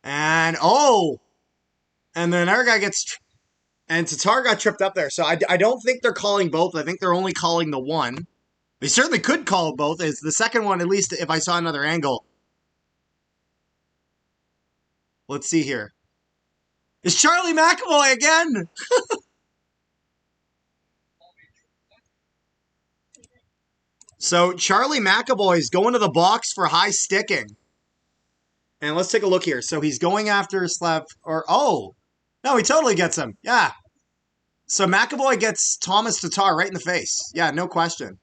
And, and then our guy gets... And Tatar got tripped up there. So I don't think they're calling both. I think they're only calling the one. They certainly could call both. It's the second one, at least if I saw another angle. Let's see here. It's Charlie McAvoy again! So Charlie McAvoy's going to the box for high sticking. And let's take a look here. So he's going after no, he totally gets him. Yeah. So McAvoy gets Thomas Tatar right in the face. Yeah, no question.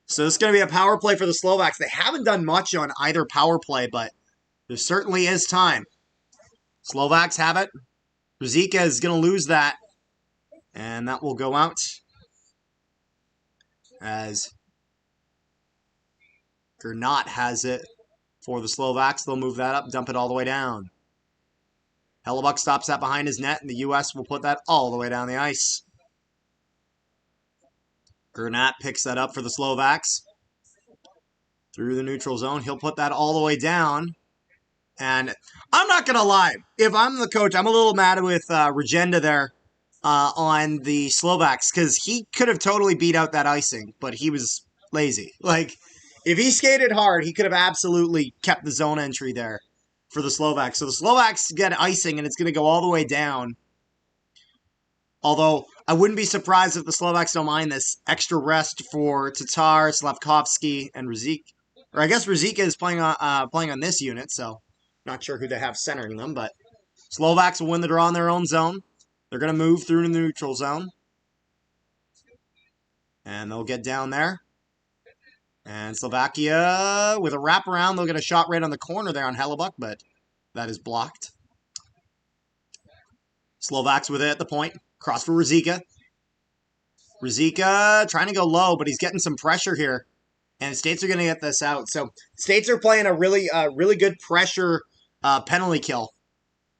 So this is going to be a power play for the Slovaks. They haven't done much on either power play, but there certainly is time. Slovaks have it. Ruzicka is going to lose that. And that will go out as Gernot has it for the Slovaks. They'll move that up, dump it all the way down. Hellebuck stops that behind his net, and the U.S. will put that all the way down the ice. Gernot picks that up for the Slovaks. Through the neutral zone. He'll put that all the way down. And I'm not going to lie. If I'm the coach, I'm a little mad with Regenda there on the Slovaks, because he could have totally beat out that icing, but he was lazy. Like, if he skated hard, he could have absolutely kept the zone entry there for the Slovaks. So the Slovaks get icing, and it's going to go all the way down. Although I wouldn't be surprised if the Slovaks don't mind this extra rest for Tatar, Slavkovsky, and Rizik. Or I guess Rizika is playing on this unit, so not sure who they have centering them. But Slovaks will win the draw in their own zone. They're going to move through the neutral zone, and they'll get down there. And Slovakia with a wraparound, they'll get a shot right on the corner there on Hellebuck, but that is blocked. Slovaks with it at the point. Cross for Rizika. Rizika trying to go low, but he's getting some pressure here. And States are going to get this out. So States are playing a really good pressure penalty kill.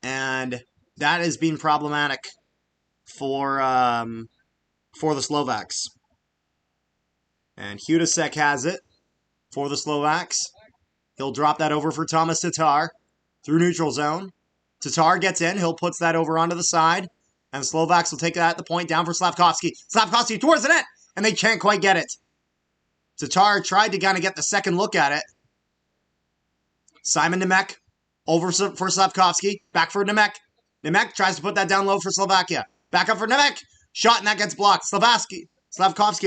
And that has been problematic for the Slovaks. And Hudasek has it for the Slovaks. He'll drop that over for Thomas Tatar through neutral zone. Tatar gets in. He'll puts that over onto the side. And the Slovaks will take that at the point down for Slavkovsky. Slavkovsky towards the net. And they can't quite get it. Tatar tried to kind of get the second look at it. Simon Nemec over for Slavkovsky. Back for Nemec. Nemec tries to put that down low for Slovakia. Back up for Nemec. Shot and that gets blocked. Slavkovsky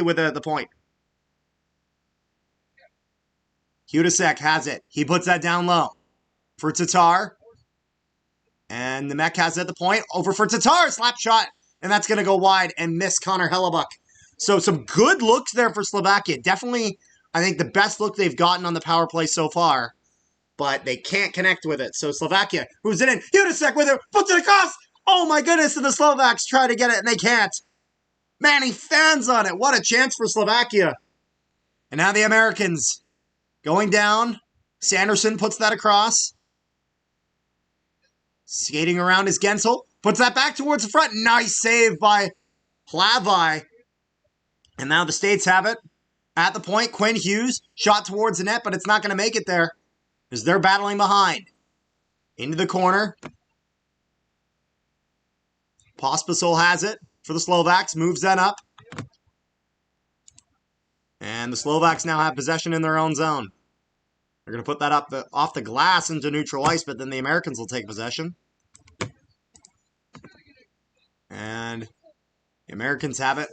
with the point. Hudasek has it. He puts that down low for Tatar. And Nemec has it at the point. Over for Tatar. Slap shot. And that's going to go wide and miss Connor Hellebuck. So some good looks there for Slovakia. Definitely, I think, the best look they've gotten on the power play so far. But they can't connect with it. So Slovakia, who's it in? Hudasek with it. Puts it across. Oh my goodness. And the Slovaks try to get it and they can't. Man, he fans on it. What a chance for Slovakia. And now the Americans going down. Sanderson puts that across. Skating around is Gensel. Puts that back towards the front. Nice save by Plavai. And now the States have it. At the point, Quinn Hughes. Shot towards the net, but it's not going to make it there. As they're battling behind. Into the corner. Pospisil has it for the Slovaks. Moves that up. And the Slovaks now have possession in their own zone. They're going to put that up off the glass into neutral ice, but then the Americans will take possession. And the Americans have it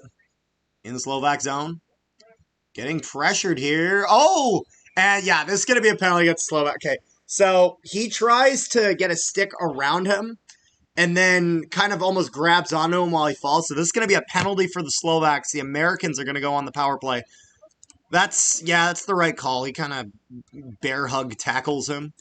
in the Slovak zone. Getting pressured here. Oh! And yeah, this is going to be a penalty against Slovak. Okay, so he tries to get a stick around him and then kind of almost grabs onto him while he falls. So this is going to be a penalty for the Slovaks. The Americans are going to go on the power play. That's the right call. He kind of bear hug tackles him.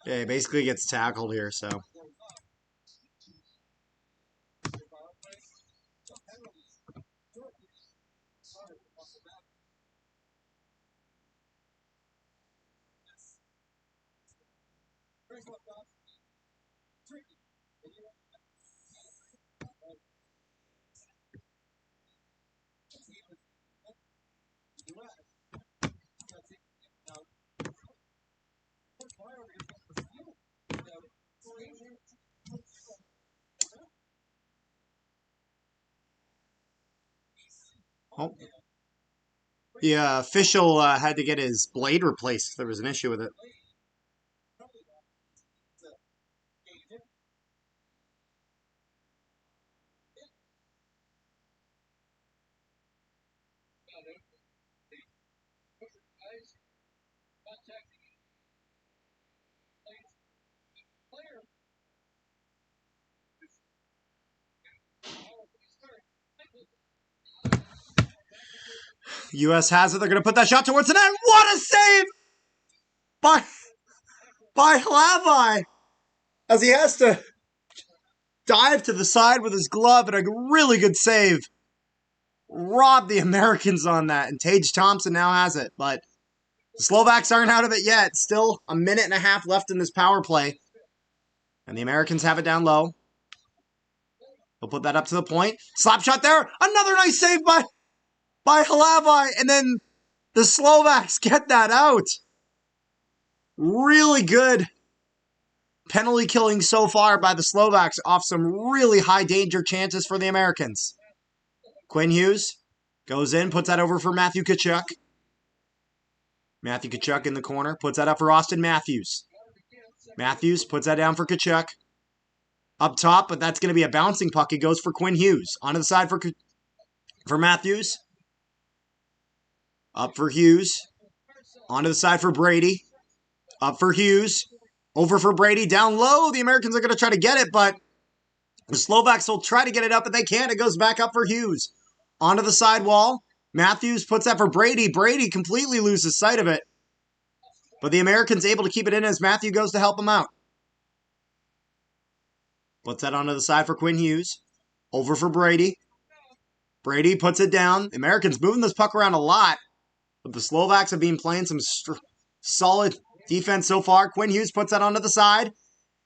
Yeah, he basically gets tackled here, so. Oh. The official had to get his blade replaced if there was an issue with it. U.S. has it. They're going to put that shot towards the net. What a save by Hlavai as he has to dive to the side with his glove, and a really good save. Robbed the Americans on that, and Tage Thompson now has it, but the Slovaks aren't out of it yet. Still a minute and a half left in this power play, and the Americans have it down low. They'll put that up to the point. Slap shot there. Another nice save by Hlavai, and then the Slovaks get that out. Really good penalty killing so far by the Slovaks off some really high danger chances for the Americans. Quinn Hughes goes in, puts that over for Matthew Tkachuk. Matthew Tkachuk in the corner, puts that up for Austin Matthews. Matthews puts that down for Tkachuk. Up top, but that's going to be a bouncing puck. It goes for Quinn Hughes. Onto the side for Matthews. Up for Hughes. Onto the side for Brady. Up for Hughes. Over for Brady. Down low. The Americans are going to try to get it, but the Slovaks will try to get it up, but they can't. It goes back up for Hughes. Onto the sidewall. Matthews puts that for Brady. Brady completely loses sight of it. But the Americans able to keep it in as Matthew goes to help him out. Puts that onto the side for Quinn Hughes. Over for Brady. Brady puts it down. The Americans moving this puck around a lot. But the Slovaks have been playing some solid defense so far. Quinn Hughes puts that onto the side.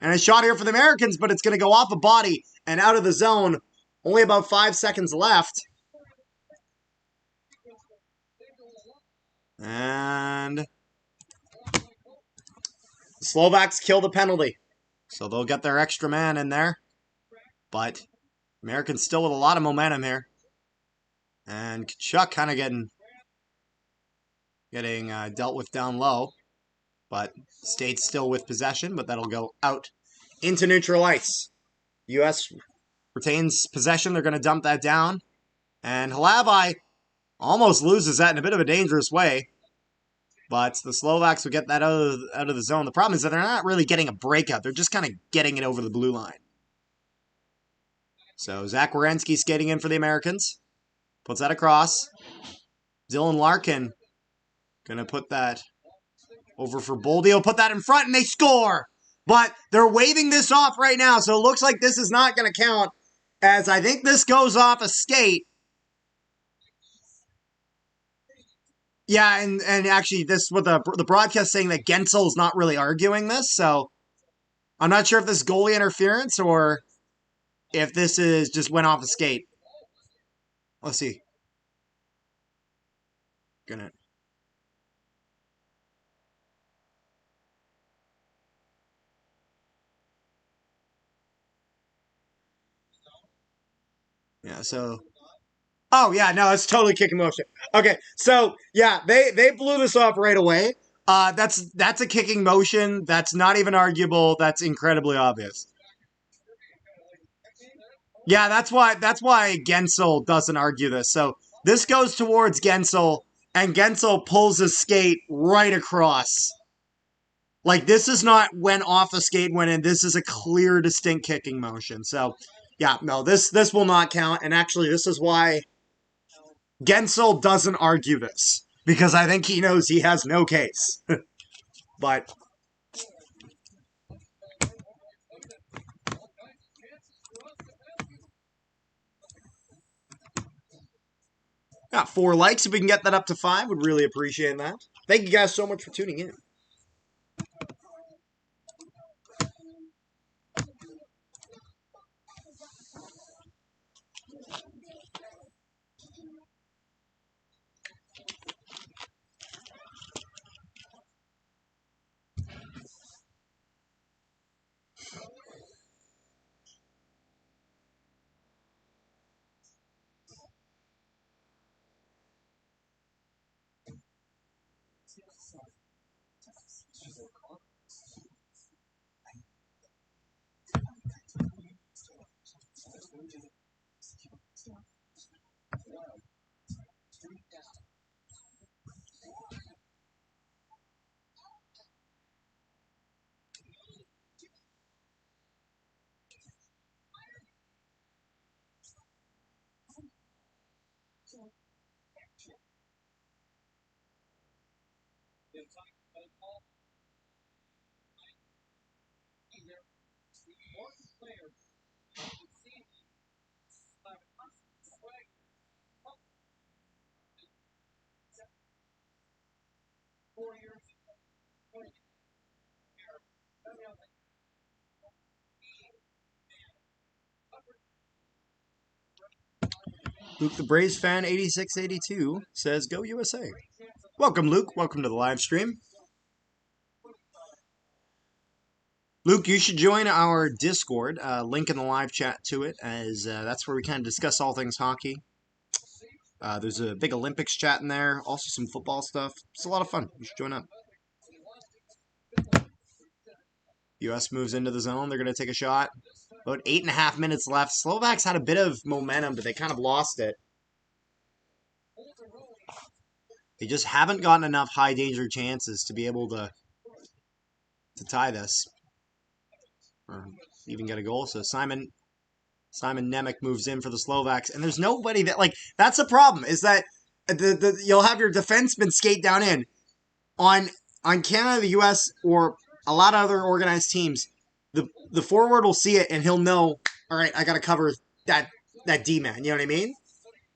And a shot here for the Americans, but it's going to go off a body and out of the zone. Only about 5 seconds left. And the Slovaks kill the penalty. So they'll get their extra man in there. But Americans still with a lot of momentum here. And Tkachuk kind of getting dealt with down low. But stays still with possession, but that'll go out into neutral ice. U.S. retains possession. They're going to dump that down. And Hlavai almost loses that in a bit of a dangerous way. But the Slovaks will get that out of the zone. The problem is that they're not really getting a breakout. They're just kind of getting it over the blue line. So Zach Werenski skating in for the Americans. Puts that across. Dylan Larkin going to put that over for Boldy. He'll put that in front and they score. But they're waving this off right now. So it looks like this is not going to count, as I think this goes off a skate. Yeah, and actually this with the broadcast saying that Gensel is not really arguing this. So I'm not sure if this is goalie interference or if this is just went off a skate. Let's see. Gonna. Yeah, so. Oh, yeah, no, it's totally kicking motion. Okay, so, yeah, they blew this off right away. That's a kicking motion. That's not even arguable. That's incredibly obvious. Yeah, that's why Gensel doesn't argue this. So this goes towards Gensel, and Gensel pulls his skate right across. Like, this is not when off the skate went in. This is a clear, distinct kicking motion. So, yeah, no, this will not count. And actually, this is why Gensel doesn't argue this. Because I think he knows he has no case. But got 4 likes. If we can get that up to 5, would really appreciate that. Thank you guys so much for tuning in. Luke the Braves fan 8682 says, "Go USA." Welcome, Luke. Welcome to the live stream. Luke, you should join our Discord. Link in the live chat to it, as that's where we kind of discuss all things hockey. There's a big Olympics chat in there, also some football stuff. It's a lot of fun. You should join up. U.S. moves into the zone. They're going to take a shot. About 8.5 minutes left. Slovaks had a bit of momentum, but they kind of lost it. They just haven't gotten enough high danger chances to be able to tie this, or even get a goal. So Simon Nemec moves in for the Slovaks, and there's nobody that, like, that's the problem, is that you'll have your defenseman skate down in on Canada, the U.S., or a lot of other organized teams. The forward will see it and he'll know, all right, I got to cover that D-man. You know what I mean?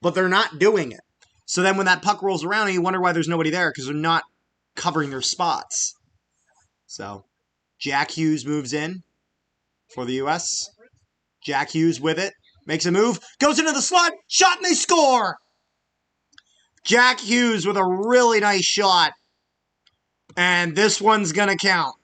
But they're not doing it. So then when that puck rolls around, and you wonder why there's nobody there, because they're not covering their spots. So Jack Hughes moves in for the U.S. Jack Hughes with it. Makes a move. Goes into the slot. Shot, and they score! Jack Hughes with a really nice shot. And this one's going to count.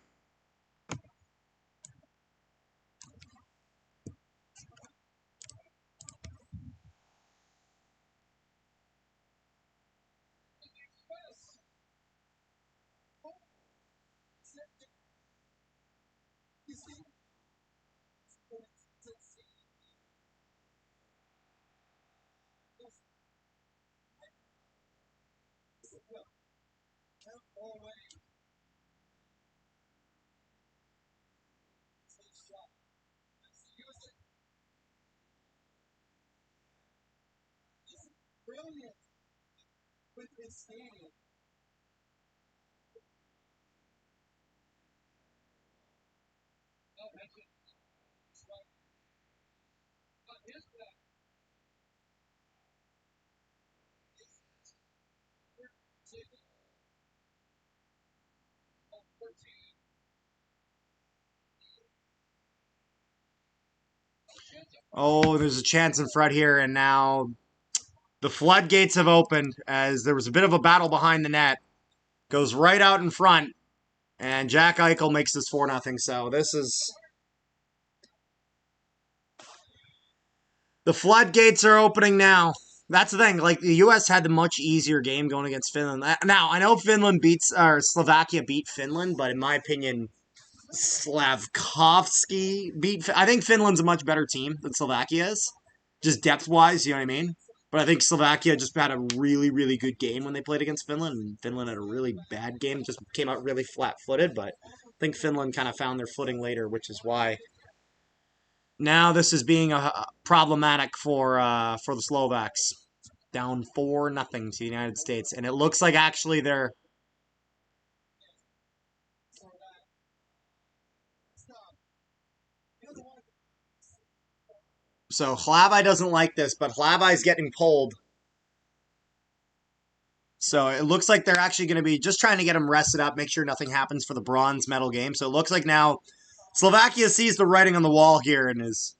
Oh, there's a chance in front here, and now the floodgates have opened as there was a bit of a battle behind the net. Goes right out in front, and Jack Eichel makes this 4-0. So this is... the floodgates are opening now. That's the thing. Like, the U.S. had the much easier game going against Finland. Now, I know Slovakia beat Finland, but in my opinion, Slavkovsky beat... I think Finland's a much better team than Slovakia is. Just depth-wise, you know what I mean? But I think Slovakia just had a really, really good game when they played against Finland, and Finland had a really bad game, just came out really flat-footed, but I think Finland kind of found their footing later, which is why now this is being problematic for the Slovaks. Down 4-0 to the United States, and it looks like actually they're... So Hlavai doesn't like this, but Hlavai's getting pulled. So it looks like they're actually going to be just trying to get him rested up, make sure nothing happens for the bronze medal game. So it looks like now Slovakia sees the writing on the wall here and is...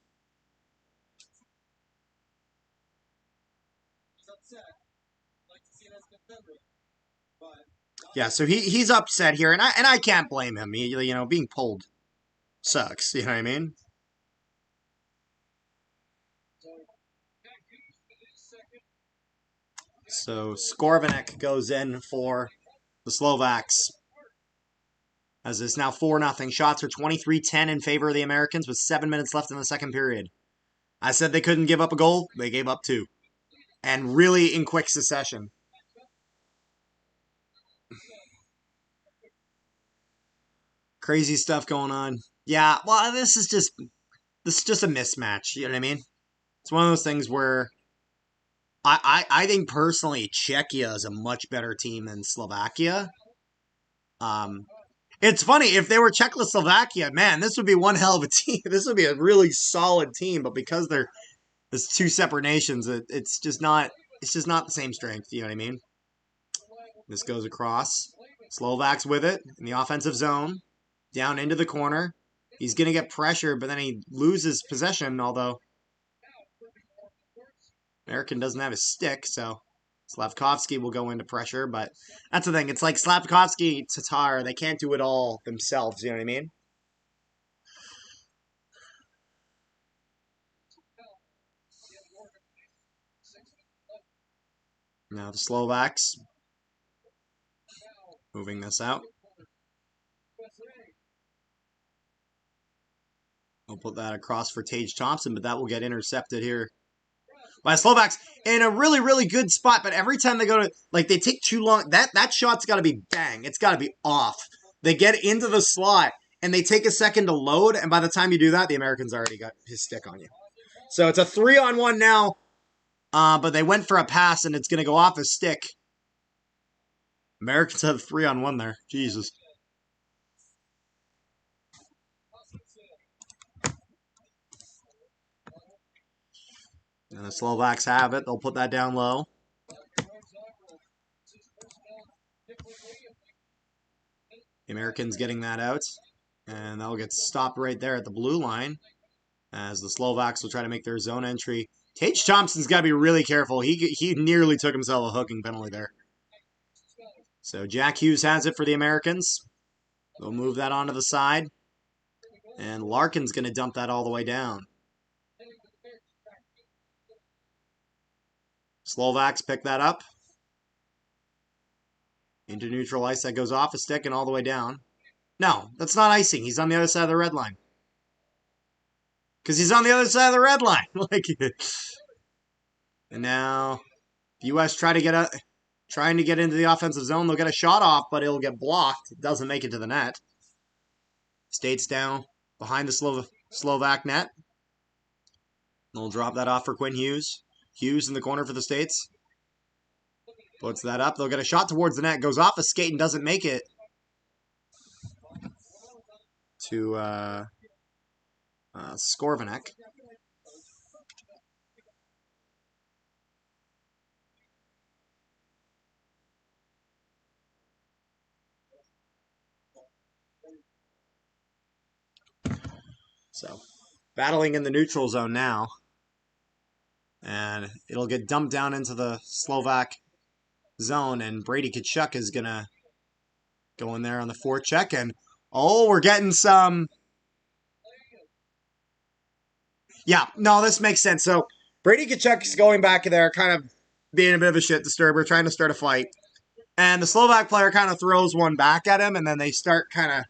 Yeah, so he's upset here, and I can't blame him. Being pulled sucks, you know what I mean? So Skorvanek goes in for the Slovaks. As it's now 4-0. Shots are 23-10 in favor of the Americans with 7 minutes left in the second period. I said they couldn't give up a goal. They gave up 2. And really in quick succession. Crazy stuff going on. Yeah, well, this is just a mismatch. You know what I mean? It's one of those things where I think personally Czechia is a much better team than Slovakia. Um, it's funny, if they were Czechoslovakia, man, this would be one hell of a team. This would be a really solid team, but because they're there's two separate nations, it's just not the same strength, you know what I mean? This goes across. Slovak's with it in the offensive zone. Down into the corner. He's going to get pressure, but then he loses possession, although American doesn't have his stick, so Slavkovsky will go into pressure, but that's the thing. It's like Slavkovsky, Tatar, they can't do it all themselves, you know what I mean? Now the Slovaks moving this out. I'll put that across for Tage Thompson, but that will get intercepted here by Slovaks in a really, really good spot. But every time they go to, like, they take too long. That shot's got to be bang. It's got to be off. They get into the slot, and they take a second to load, and by the time you do that, the Americans already got his stick on you. So it's a 3-on-1 now, but they went for a pass, and it's going to go off his stick. Americans have 3-on-1 there. Jesus. And the Slovaks have it. They'll put that down low. The Americans getting that out. And that'll get stopped right there at the blue line as the Slovaks will try to make their zone entry. Tage Thompson's got to be really careful. He nearly took himself a hooking penalty there. So Jack Hughes has it for the Americans. They'll move that onto the side. And Larkin's going to dump that all the way down. Slovaks pick that up. Into neutral ice. That goes off a stick and all the way down. No, that's not icing. He's on the other side of the red line. Because he's on the other side of the red line. And now the U.S. trying to get into the offensive zone. They'll get a shot off, but it'll get blocked. It doesn't make it to the net. States down behind the Slovak net. They'll drop that off for Quinn Hughes. Hughes in the corner for the States. Puts that up. They'll get a shot towards the net. Goes off a skate and doesn't make it. To Skorvanek. So, battling in the neutral zone now. And it'll get dumped down into the Slovak zone, and Brady Tkachuk is going to go in there on the forecheck. And, oh, we're getting some... Yeah, no, this makes sense. So, Brady Tkachuk is going back there, kind of being a bit of a shit disturber, trying to start a fight. And the Slovak player kind of throws one back at him, and then they start kind of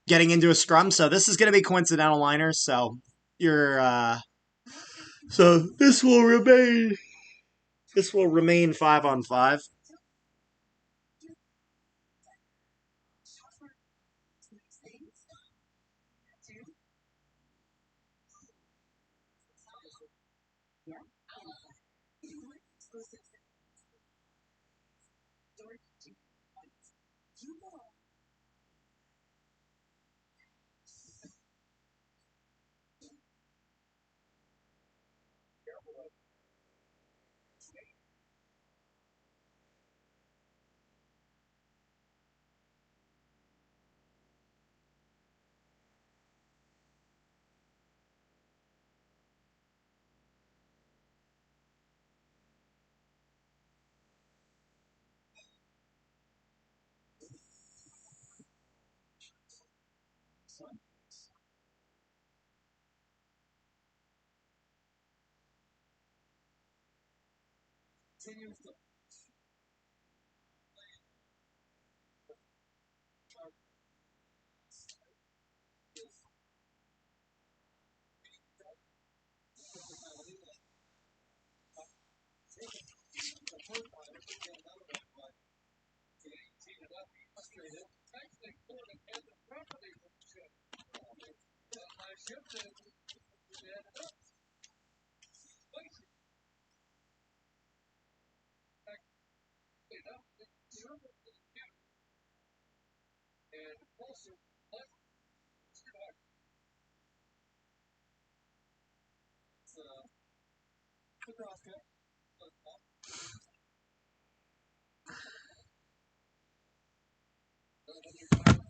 getting into a scrum. So this is going to be coincidental liners. So so this will remain 5-on-5.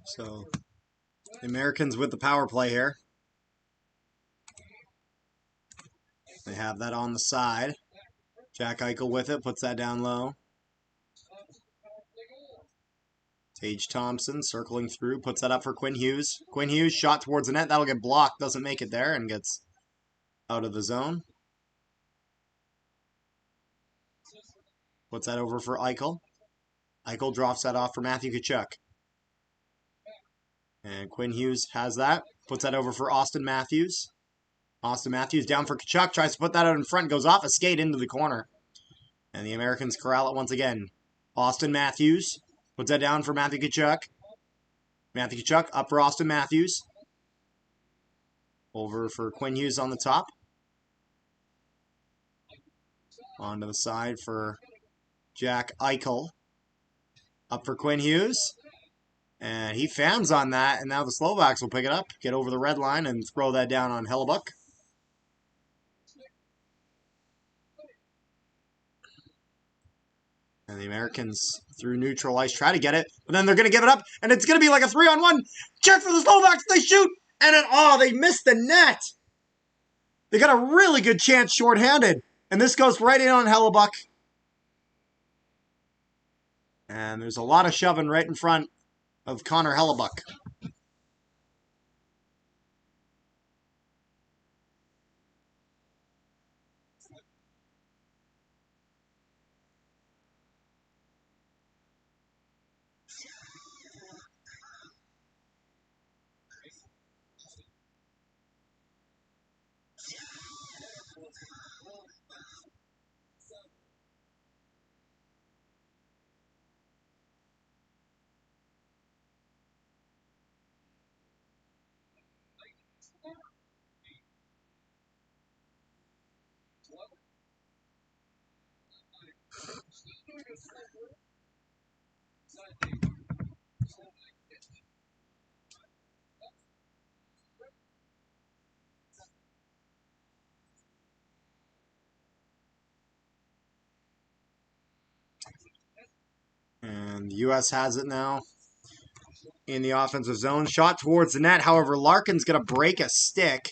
So the Americans with the power play here. They have that on the side. Jack Eichel with it, puts that down low. Tage Thompson circling through, puts that up for Quinn Hughes. Quinn Hughes, shot towards the net. That'll get blocked. Doesn't make it there and gets out of the zone. Puts that over for Eichel. Eichel drops that off for Matthew Tkachuk. And Quinn Hughes has that. Puts that over for Austin Matthews. Austin Matthews down for Tkachuk. Tries to put that out in front. Goes off a skate into the corner. And the Americans corral it once again. Austin Matthews puts that down for Matthew Tkachuk. Matthew Tkachuk up for Austin Matthews. Over for Quinn Hughes on the top. Onto the side for Jack Eichel. Up for Quinn Hughes. And he fans on that, and now the Slovaks will pick it up, get over the red line, and throw that down on Hellebuck. And the Americans, through neutral ice, try to get it, but then they're going to give it up, and it's going to be like a 3-on-1. Check for the Slovaks, they shoot, and they missed the net. They got a really good chance shorthanded, and this goes right in on Hellebuck. And there's a lot of shoving right in front of Connor Hellebuck. And the U.S. has it now in the offensive zone. Shot towards the net. However, Larkin's going to break a stick.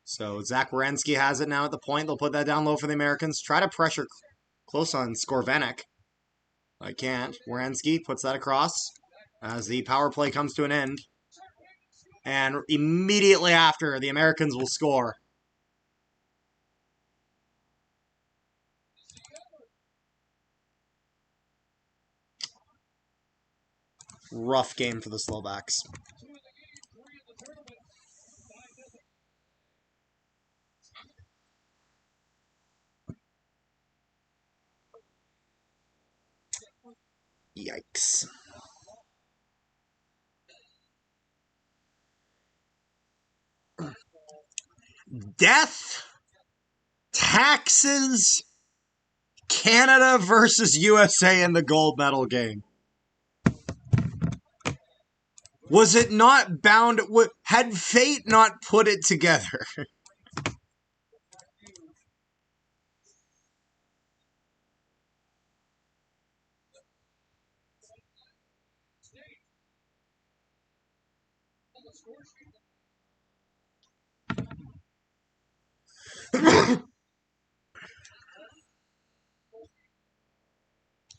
So Zach Werenski has it now at the point. They'll put that down low for the Americans. Try to pressure close on Skorvenek. I can't. Werenski puts that across as the power play comes to an end. And immediately after, the Americans will score. Rough game for the Slovaks. Yikes. Death, taxes, Canada versus USA in the gold medal game. Was it not bound? Had fate not put it together?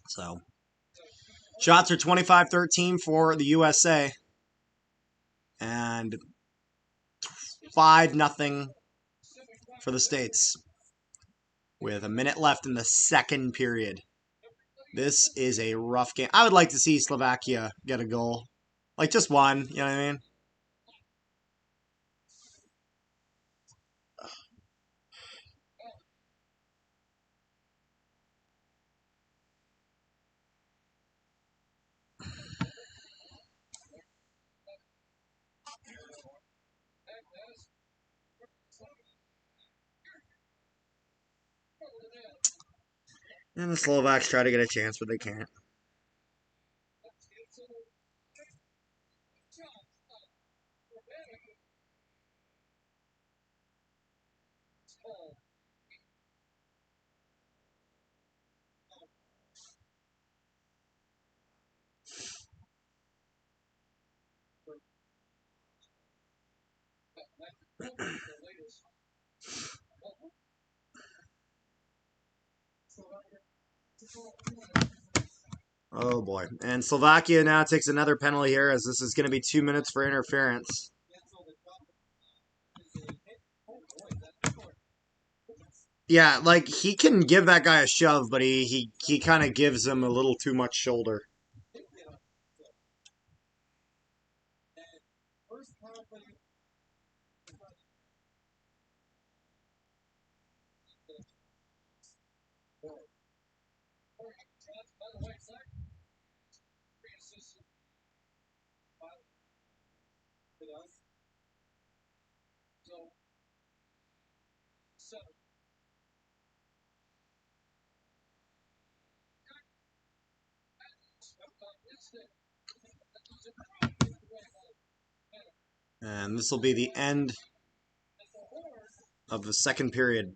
So, shots are 25-13 for the USA. And 5-0 for the States. With a minute left in the second period. This is a rough game. I would like to see Slovakia get a goal. Like, just one, you know what I mean? And the Slovaks try to get a chance, but they can't. Oh boy. And Slovakia now takes another penalty here as this is going to be 2 minutes for interference. Yeah, like he can give that guy a shove, but he kind of gives him a little too much shoulder. And this will be the end of the second period.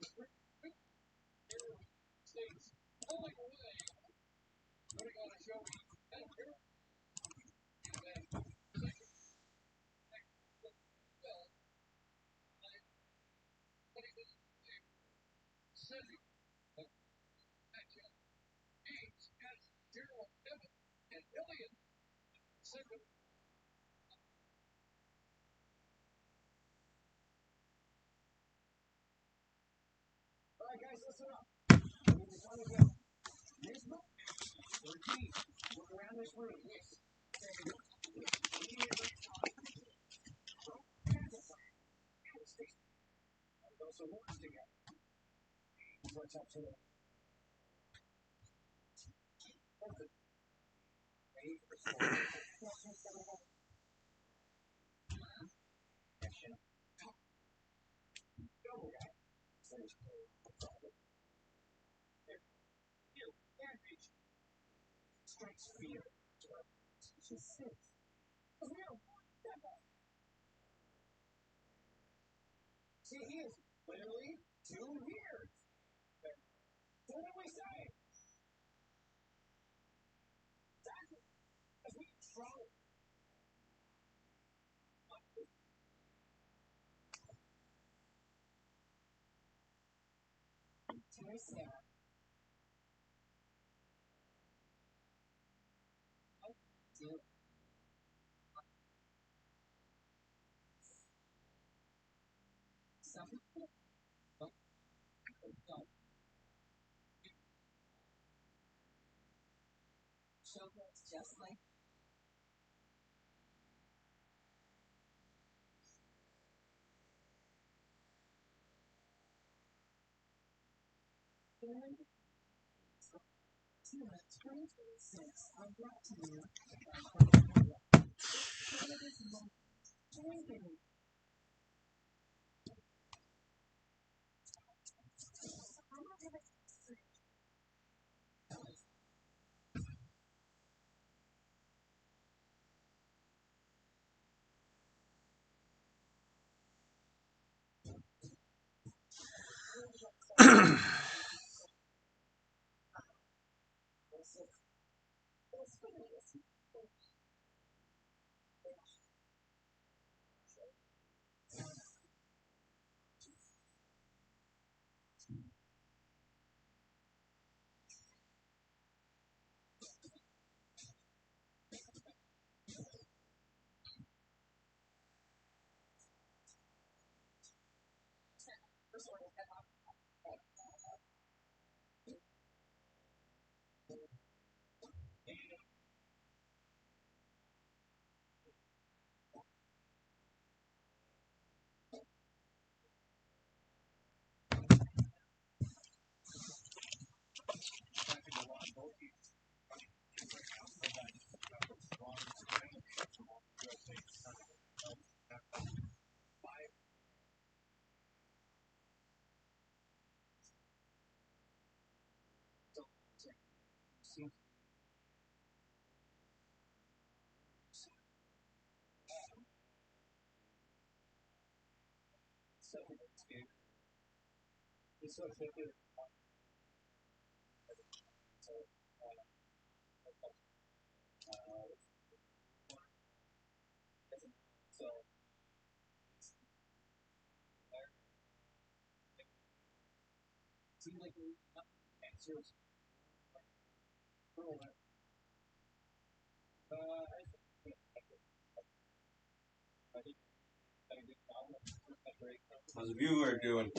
How's the viewer doing?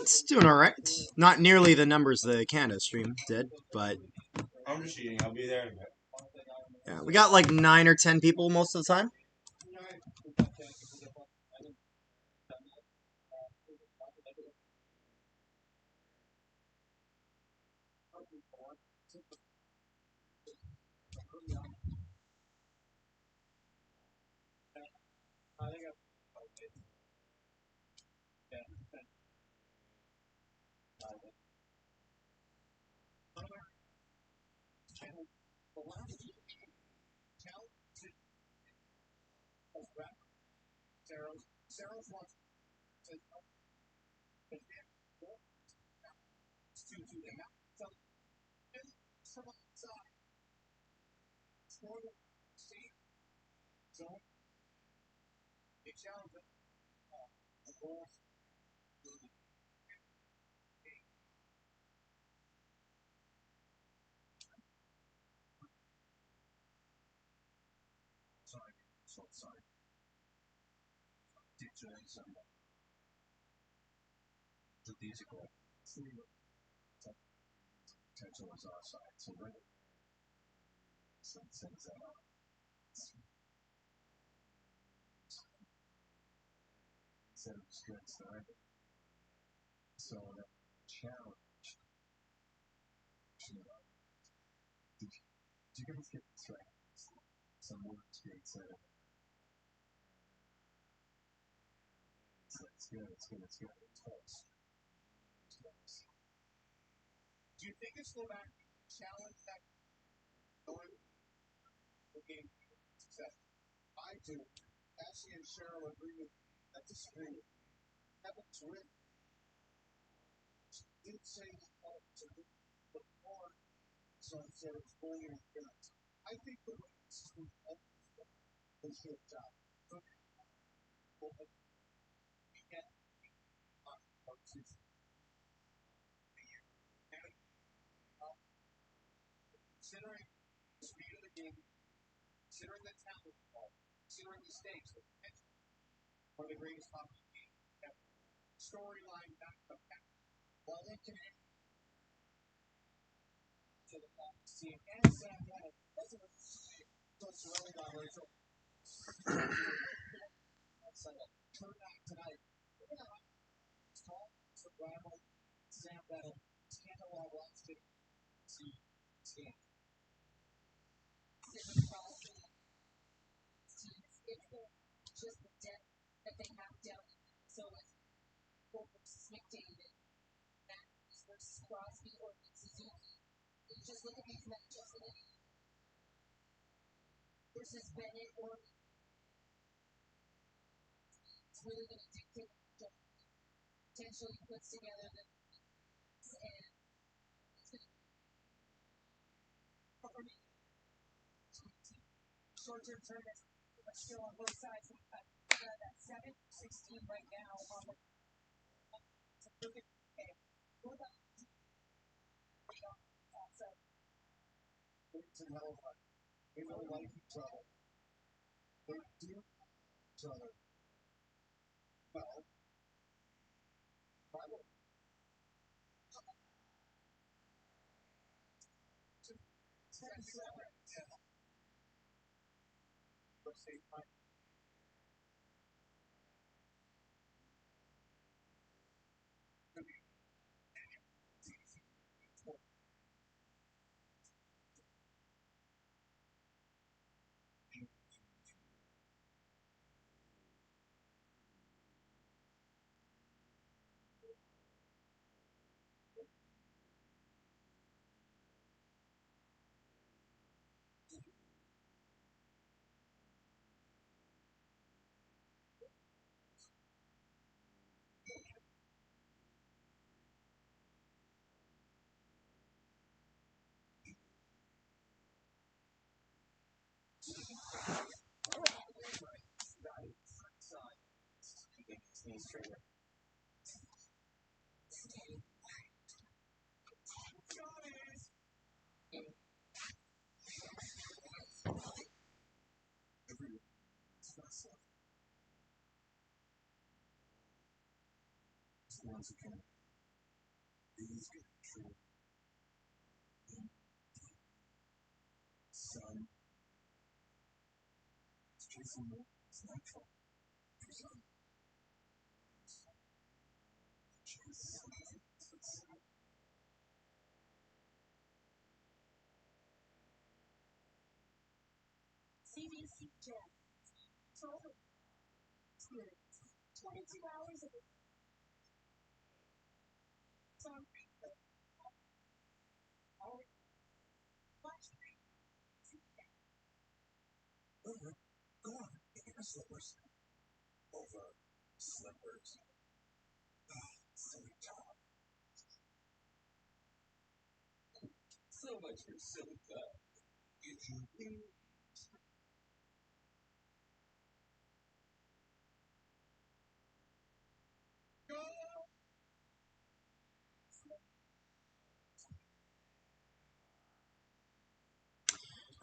It's doing all right. Not nearly the numbers the Canada stream did, but I'm just eating. I'll be there in a bit. yeah, we got like 9 or 10 people most of the time.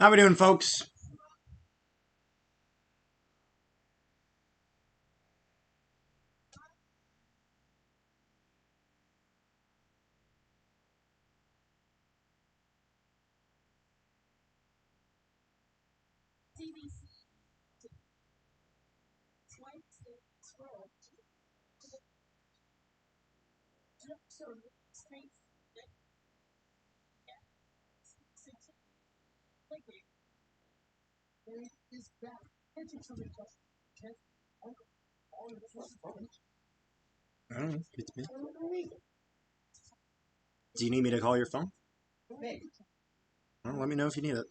How we doing, folks? I don't know. It's me. Do you need me to call your phone? Well, let me know if you need it.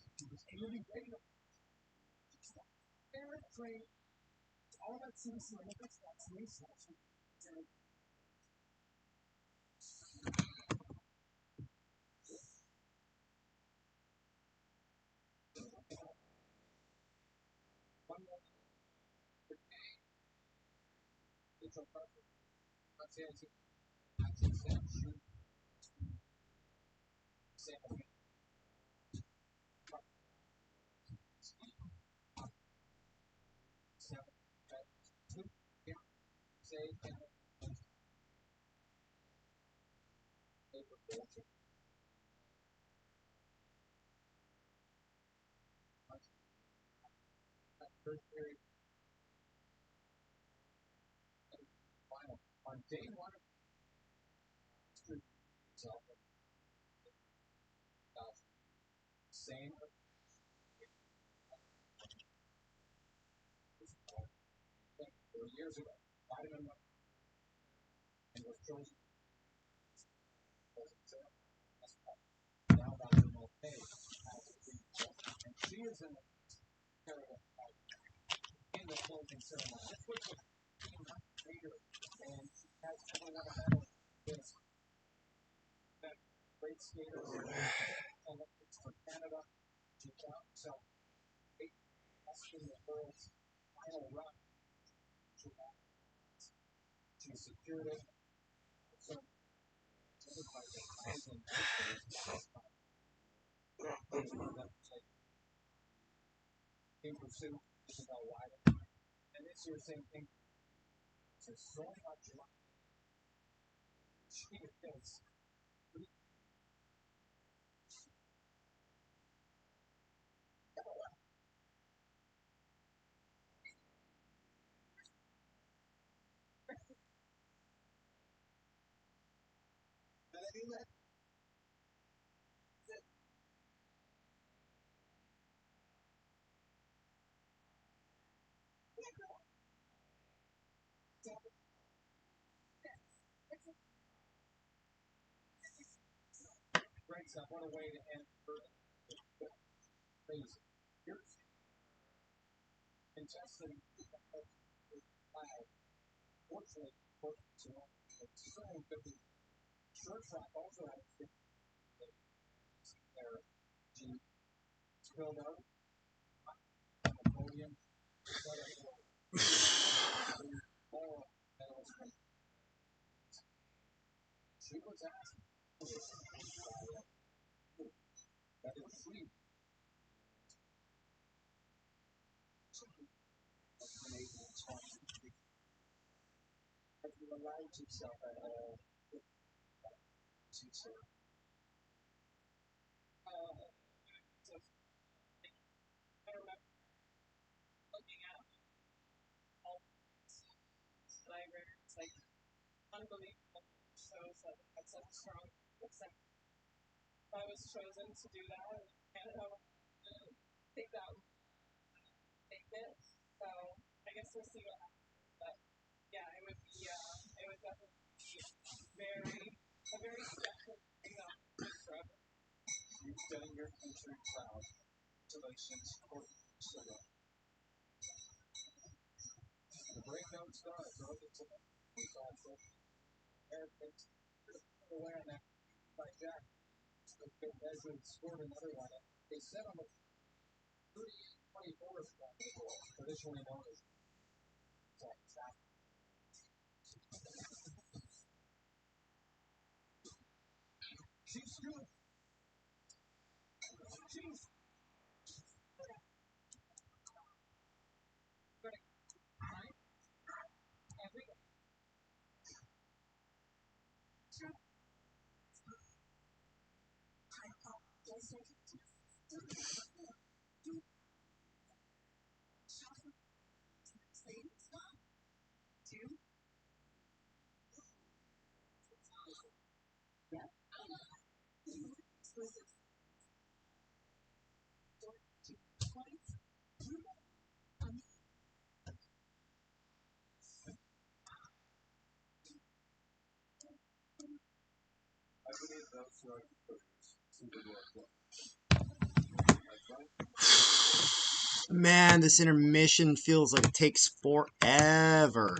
Man, this intermission feels like it takes forever.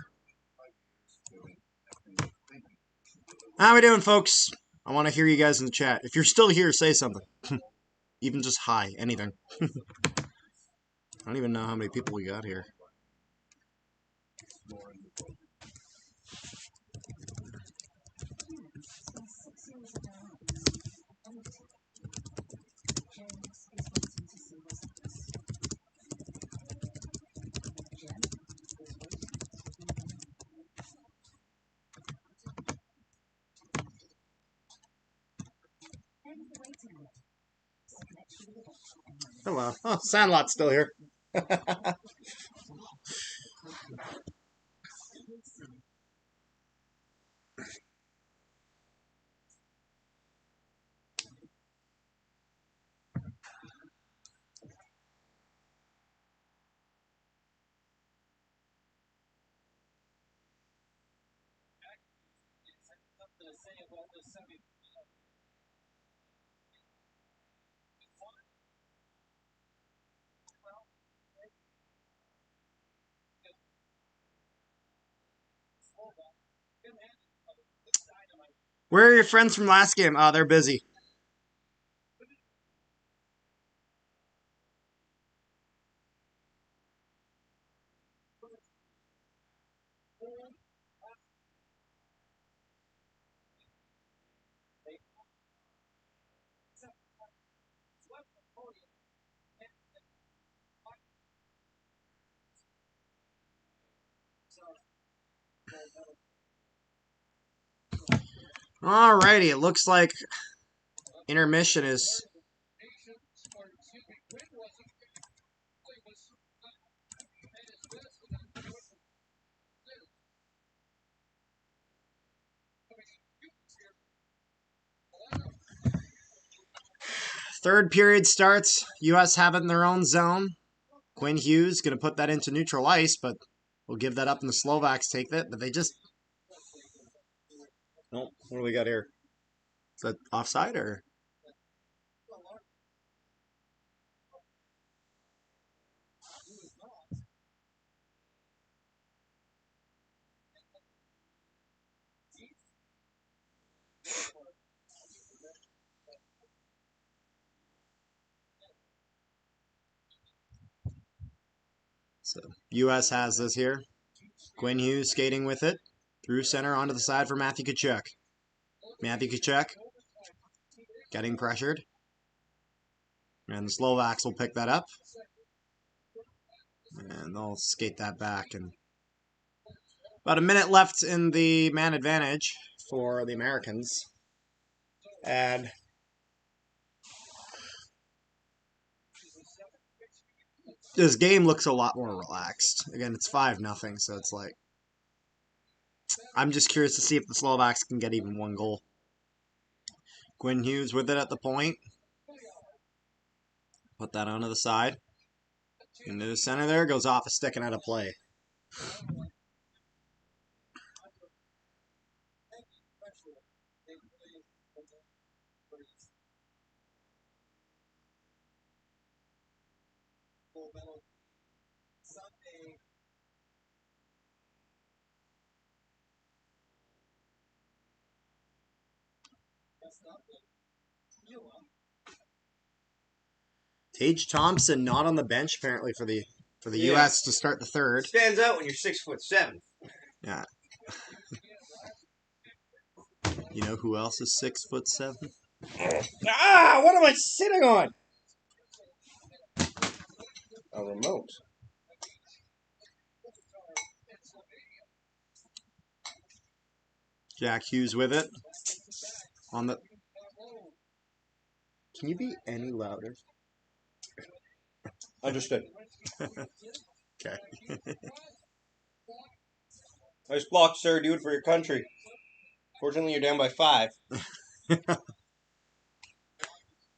How we doing, folks? I want to hear you guys in the chat. If you're still here, say something. Even just hi, anything. I don't even know how many people we got here. Hello. Oh, Sandlot's still here. Where are your friends from last game? Oh, they're busy. Alrighty, it looks like intermission is... Third period starts. U.S. have it in their own zone. Quinn Hughes going to put that into neutral ice, but we'll give that up and the Slovaks take that. But they just... Oh, what do we got here? Is that offside or... So U.S. has this here. Quinn Hughes skating with it. Through center onto the side for Matthew Tkachuk. Matthew Tkachuk getting pressured. And the Slovaks will pick that up. And they'll skate that back. And About a minute left in the man advantage for the Americans. And this game looks a lot more relaxed. Again, it's 5-0, so it's like... I'm just curious to see if the Slovaks can get even one goal. Quinn Hughes with it at the point. Put that onto the side. Into the center there, goes off a stick and out of play. Tage Thompson not on the bench apparently for the U.S. to start the third. Stands out when you're 6'7". Yeah. You know who else is 6'7"? Ah! What am I sitting on? A remote. Jack Hughes with it. On the... Can you be any louder? Understood. Okay. Nice block, sir. Do it for your country. Fortunately, you're down by 5.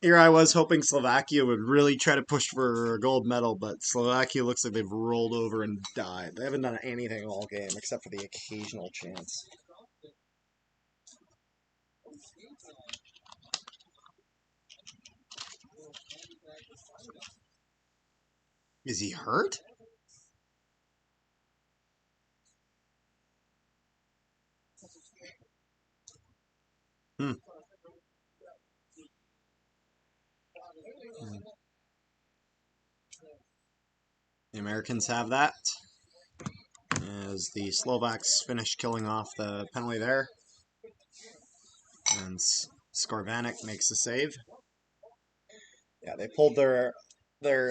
Here I was hoping Slovakia would really try to push for a gold medal, but Slovakia looks like they've rolled over and died. They haven't done anything all game except for the occasional chance. Is he hurt? The Americans have that. As the Slovaks finish killing off the penalty there. And Skorvanik makes the save. Yeah, they pulled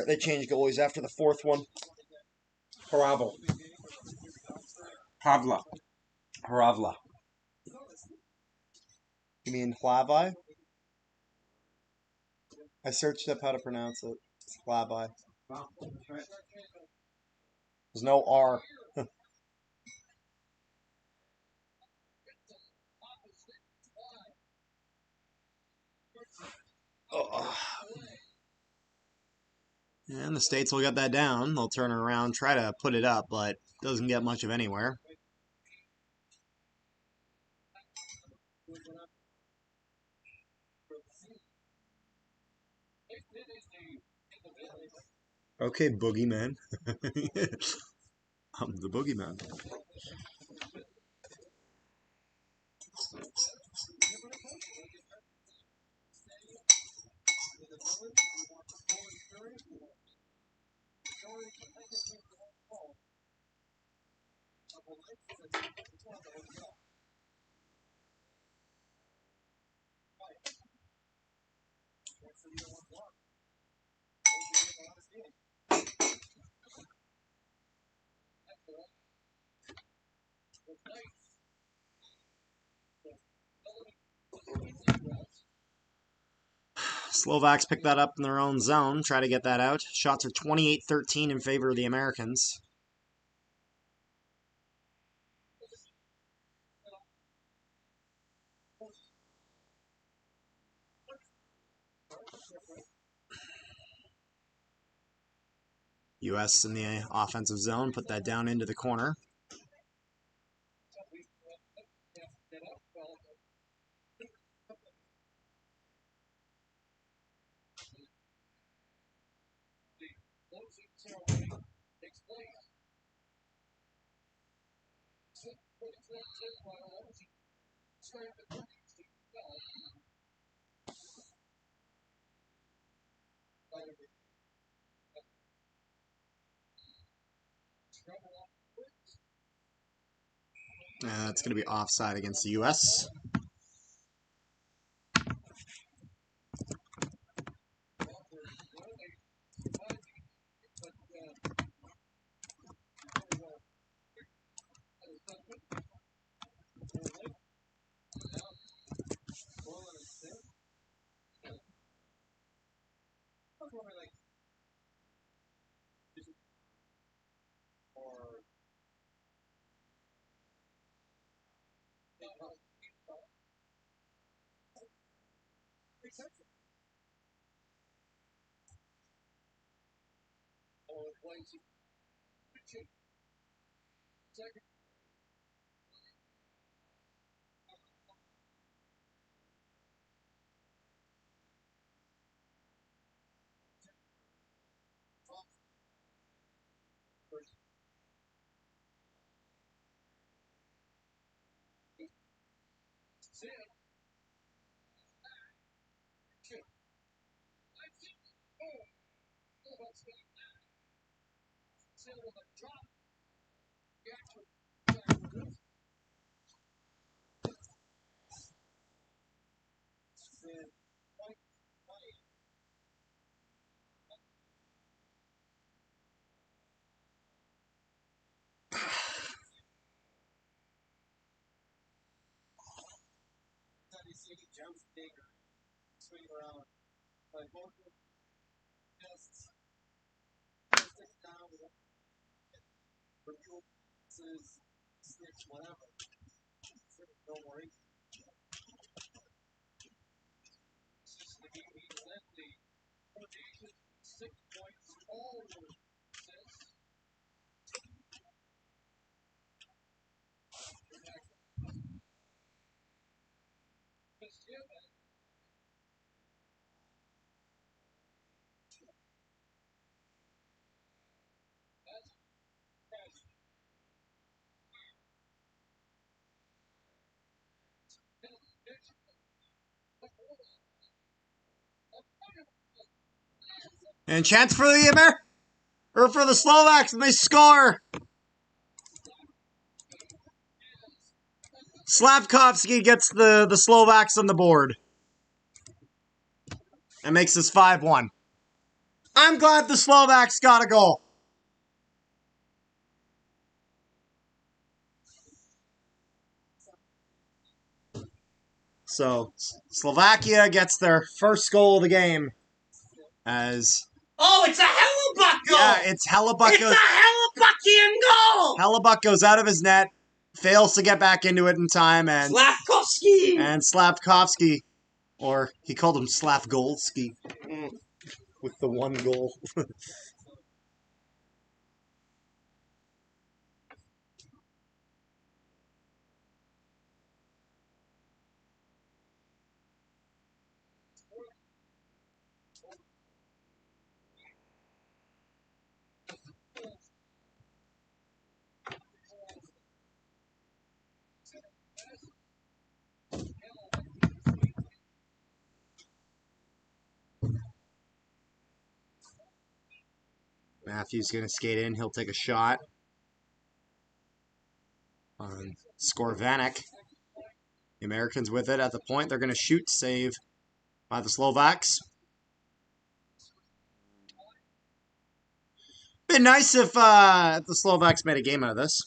they changed goalies after the fourth one. Haravla. Haravla. You mean Hlavi? I searched up how to pronounce it. It's Hlavi. There's no R. And the States will get that down. They'll turn around, try to put it up, but doesn't get much of anywhere. Okay, boogeyman. I'm the boogeyman. Slovaks pick that up in their own zone, try to get that out. Shots are 28-13 in favor of the Americans. U.S. in the offensive zone, put that down into the corner. That's going to be offside against the U.S. And chance for the or for the Slovaks, and they score. Slavkovsky gets the Slovaks on the board. And makes this 5-1. I'm glad the Slovaks got a goal. So, Slovakia gets their first goal of the game as... Oh, it's a Hellebuck goal! Yeah, it's Hellebuck. It's a Hellebuckian goal! Hellebuck goes out of his net, fails to get back into it in time, and... Slavkovsky! And Slavkovsky, or he called him Slavgolsky, with the one goal. Matthews going to skate in. He'll take a shot on Skorvanek. The Americans with it at the point. They're going to shoot. Save by the Slovaks. Been nice if the Slovaks made a game out of this.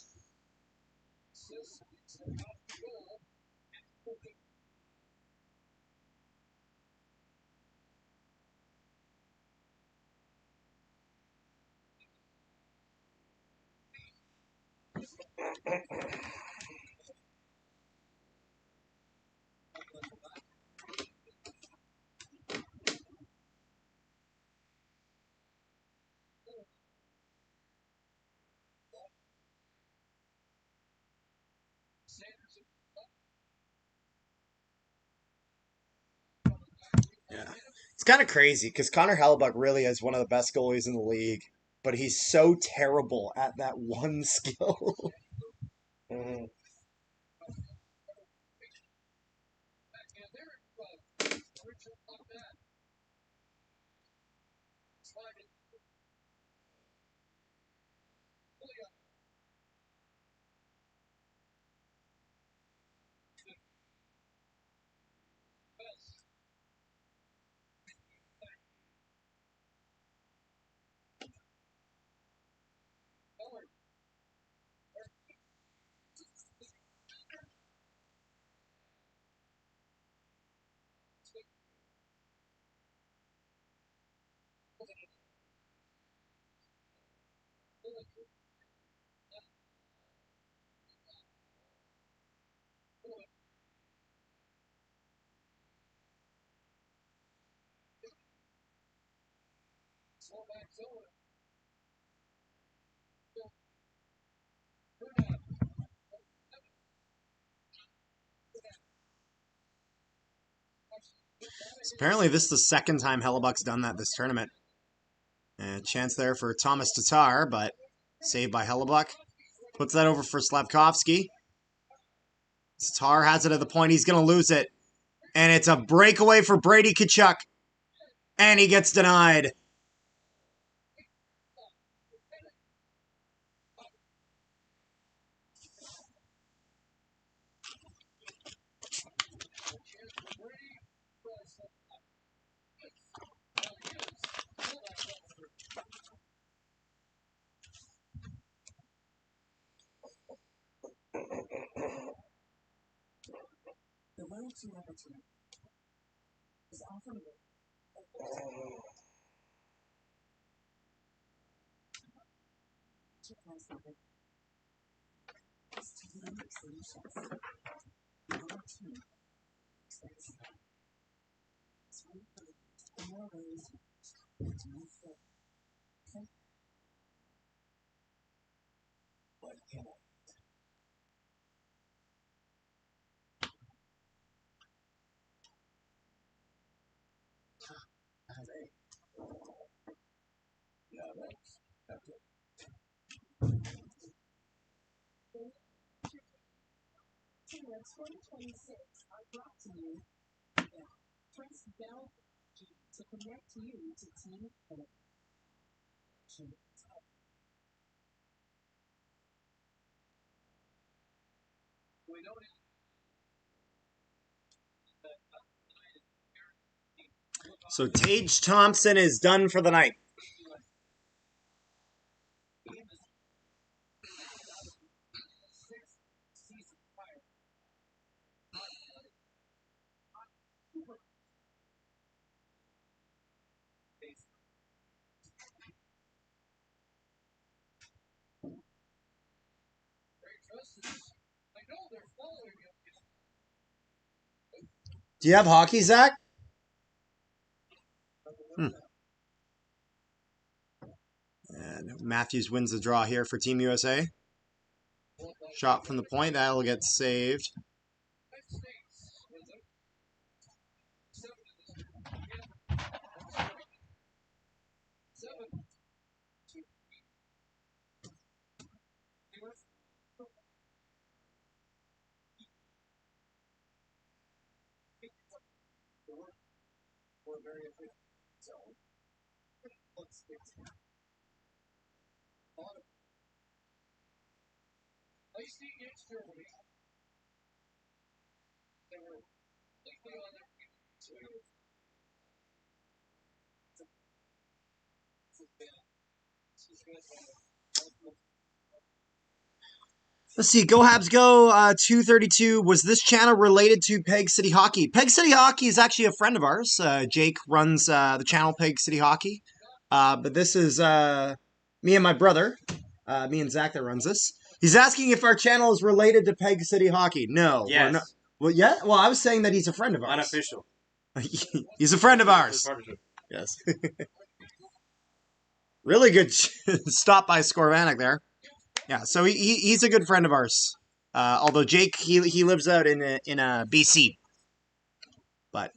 Yeah. It's kind of crazy because Connor Hellebuck really is one of the best goalies in the league, but he's so terrible at that one skill. Mhm. So apparently this is the second time Hellebuck's done that this tournament. And chance there for Thomas Tatar, but saved by Hellebuck. Puts that over for Slavkovsky. Tatar has it at the point. He's going to lose it. And it's a breakaway for Brady Tkachuk. And he gets denied. So Tage Thompson is done for the night. Do you have hockey, Zach? And Matthews wins the draw here for Team USA. Shot from the point. That'll get saved. Let's see. Go Habs Go 232. Was this channel related to Peg City Hockey? Peg City Hockey is actually a friend of ours. Jake runs the channel Peg City Hockey. But this is me and my brother, me and Zach that runs this. He's asking if our channel is related to Peg City Hockey. No. Yes. We're not. Well, yeah. Well, I was saying that he's a friend of ours. Unofficial. He's a friend of ours. Yes. Really good stop by Skorvanek there. Yeah, so he's a good friend of ours. Although Jake, he lives out in BC. But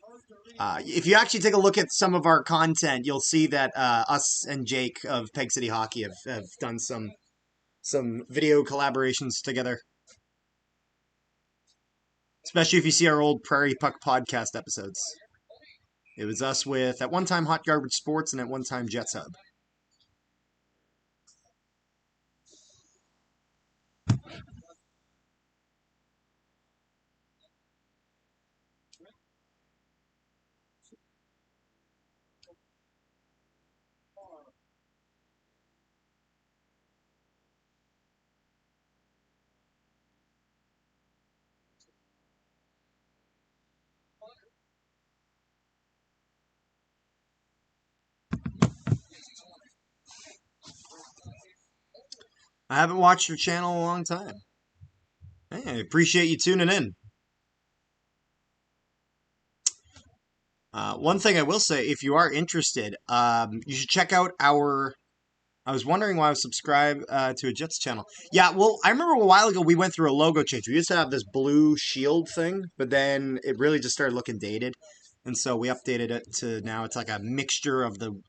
if you actually take a look at some of our content, you'll see that us and Jake of Peg City Hockey have done some video collaborations together. Especially if you see our old Prairie Puck podcast episodes. It was us with, at one time, Hot Garbage Sports and at one time, Jets Hub. I haven't watched your channel in a long time. Hey, I appreciate you tuning in. One thing I will say, if you are interested, you should check out our. I was wondering why I was subscribed to a Jets channel. Yeah, well, I remember a while ago we went through a logo change. We used to have this blue shield thing, but then it really just started looking dated. And so we updated it to now it's like a mixture of the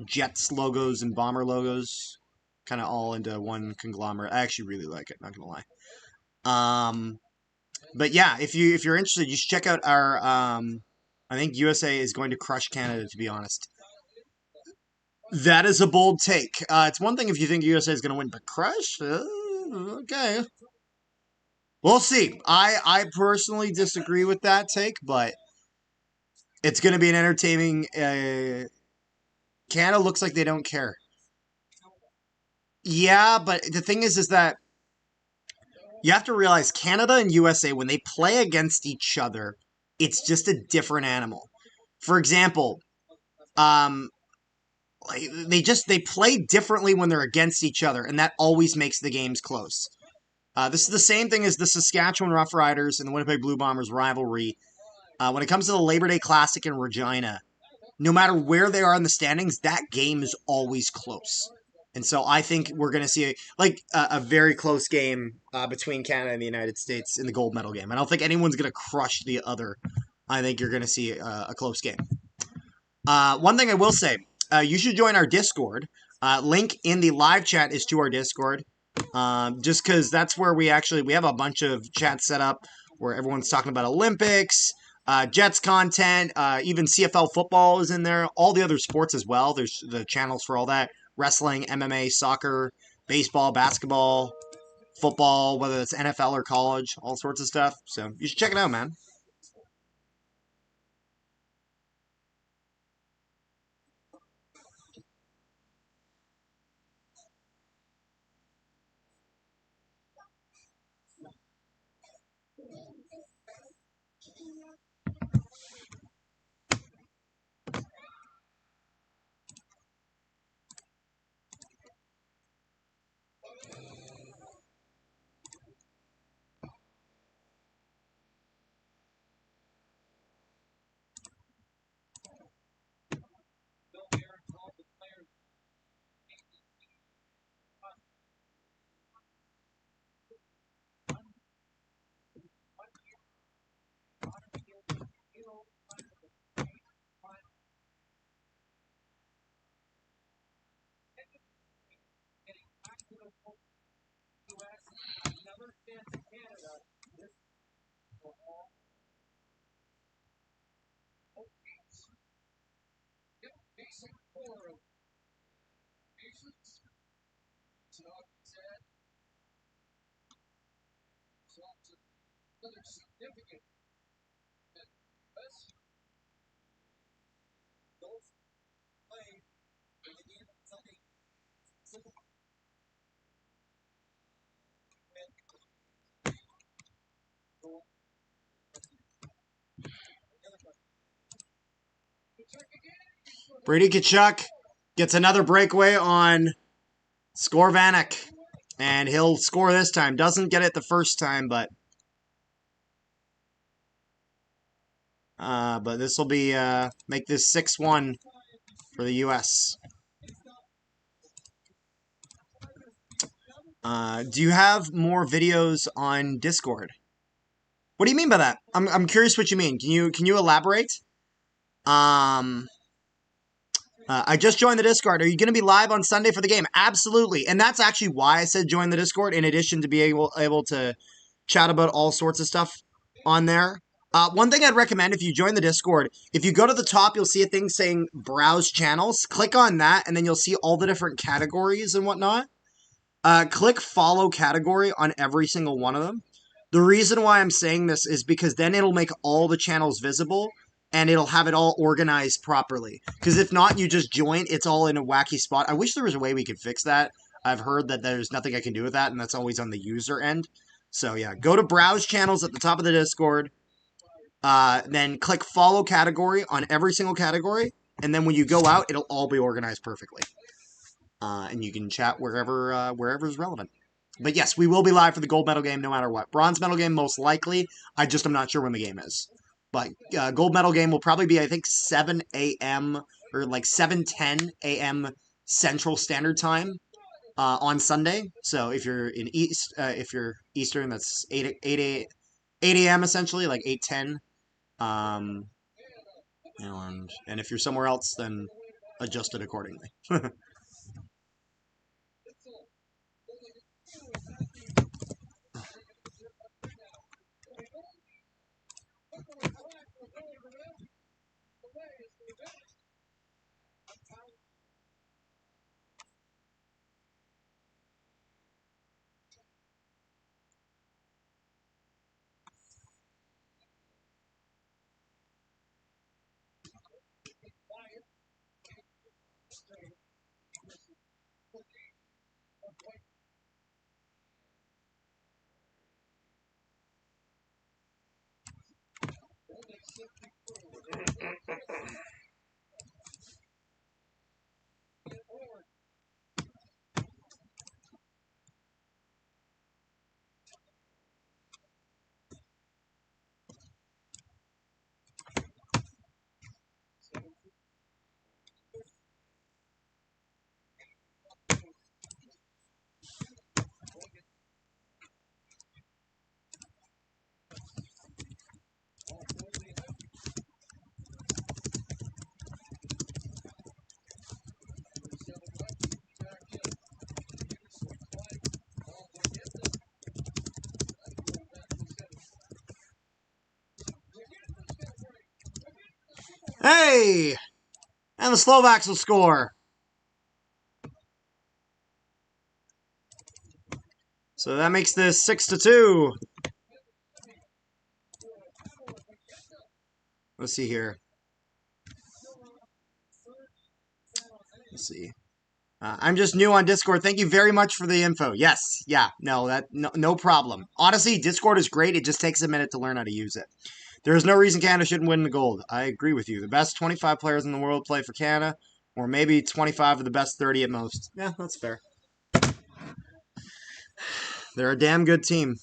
Jets logos and Bomber logos, kind of all into one conglomerate. I actually really like it, not gonna lie. But yeah, if you're interested, you should check out our. I think USA is going to crush Canada. To be honest, that is a bold take. It's one thing if you think USA is going to win, but crush. Okay, we'll see. I personally disagree with that take, but it's going to be an entertaining. Canada looks like they don't care. Yeah, but the thing is that you have to realize Canada and USA, when they play against each other, it's just a different animal. For example, like they play differently when they're against each other, and that always makes the games close. This is the same thing as the Saskatchewan Roughriders and the Winnipeg Blue Bombers rivalry. When it comes to the Labor Day Classic in Regina, no matter where they are in the standings, that game is always close. And so I think we're going to see a very close game between Canada and the United States in the gold medal game. I don't think anyone's going to crush the other. I think you're going to see a close game. One thing I will say, you should join our Discord. Link in the live chat is to our Discord. Just because that's where we have a bunch of chats set up where everyone's talking about Olympics, Jets content, even CFL football is in there. All the other sports as well. There's the channels for all that. Wrestling, MMA, soccer, baseball, basketball, football, whether it's NFL or college, all sorts of stuff. So you should check it out, man. Brady Tkachuk gets another breakaway on Skorvanek, and he'll score this time. Doesn't get it the first time, but this will be make this 6-1 for the U.S. Do you have more videos on Discord? What do you mean by that? I'm curious what you mean. Can you elaborate? I just joined the Discord. Are you going to be live on Sunday for the game? Absolutely. And that's actually why I said join the Discord, in addition to be able to chat about all sorts of stuff on there. One thing I'd recommend if you join the Discord, if you go to the top, you'll see a thing saying browse channels. Click on that, and then you'll see all the different categories and whatnot. Click follow category on every single one of them. The reason why I'm saying this is because then it'll make all the channels visible, and it'll have it all organized properly. Because if not, you just join, it's all in a wacky spot. I wish there was a way we could fix that. I've heard that there's nothing I can do with that, and that's always on the user end. So yeah, go to browse channels at the top of the Discord. Then click follow category on every single category. And then when you go out, it'll all be organized perfectly. And you can chat wherever is relevant. But yes, we will be live for the gold medal game no matter what. Bronze medal game, most likely. I just am not sure when the game is. But gold medal game will probably be, I think, 7 a.m. or like 7:10 a.m. Central Standard Time on Sunday. So if you're if you're Eastern, that's 8 a.m. essentially, like 8:10. And if you're somewhere else, then adjust it accordingly. Hey! And the Slovaks will score. So that makes this 6-2. Let's see here. Let's see. I'm just new on Discord. Thank you very much for the info. Yes, yeah, no problem. Honestly, Discord is great. It just takes a minute to learn how to use it. There is no reason Canada shouldn't win the gold. I agree with you. The best 25 players in the world play for Canada, or maybe 25 of the best 30 at most. Yeah, that's fair. They're a damn good team.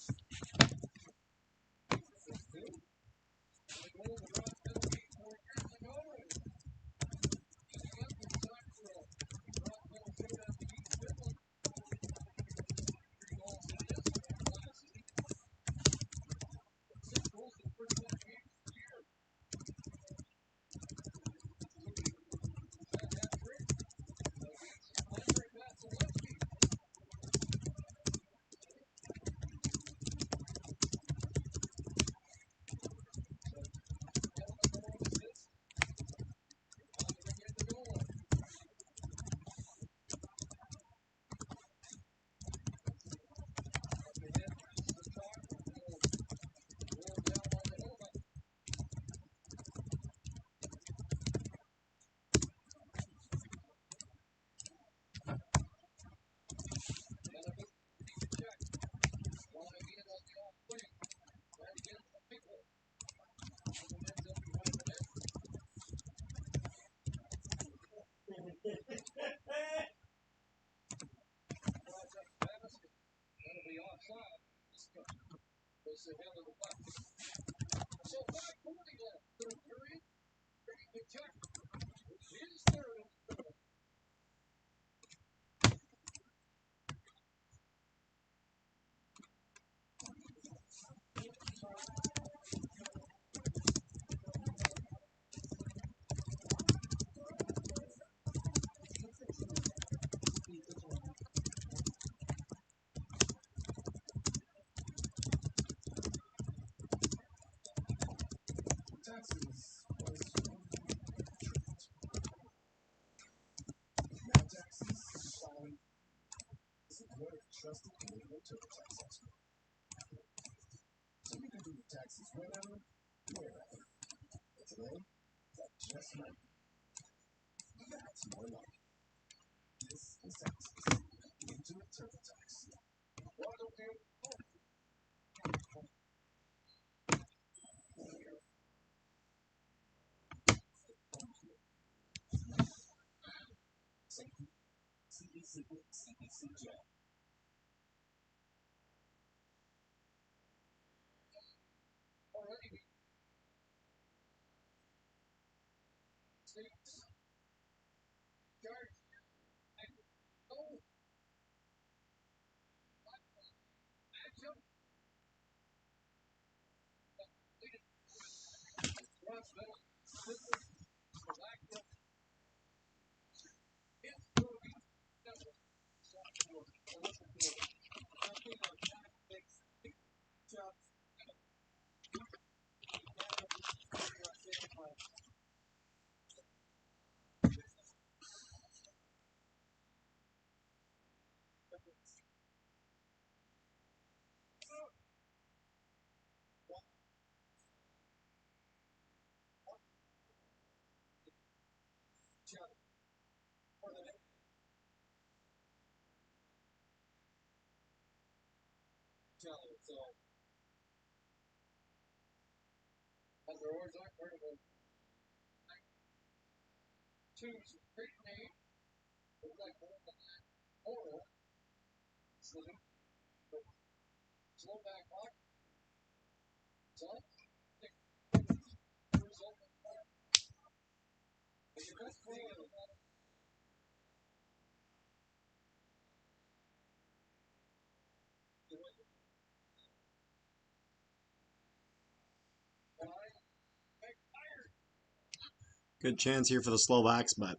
Good chance here for the Slovaks, but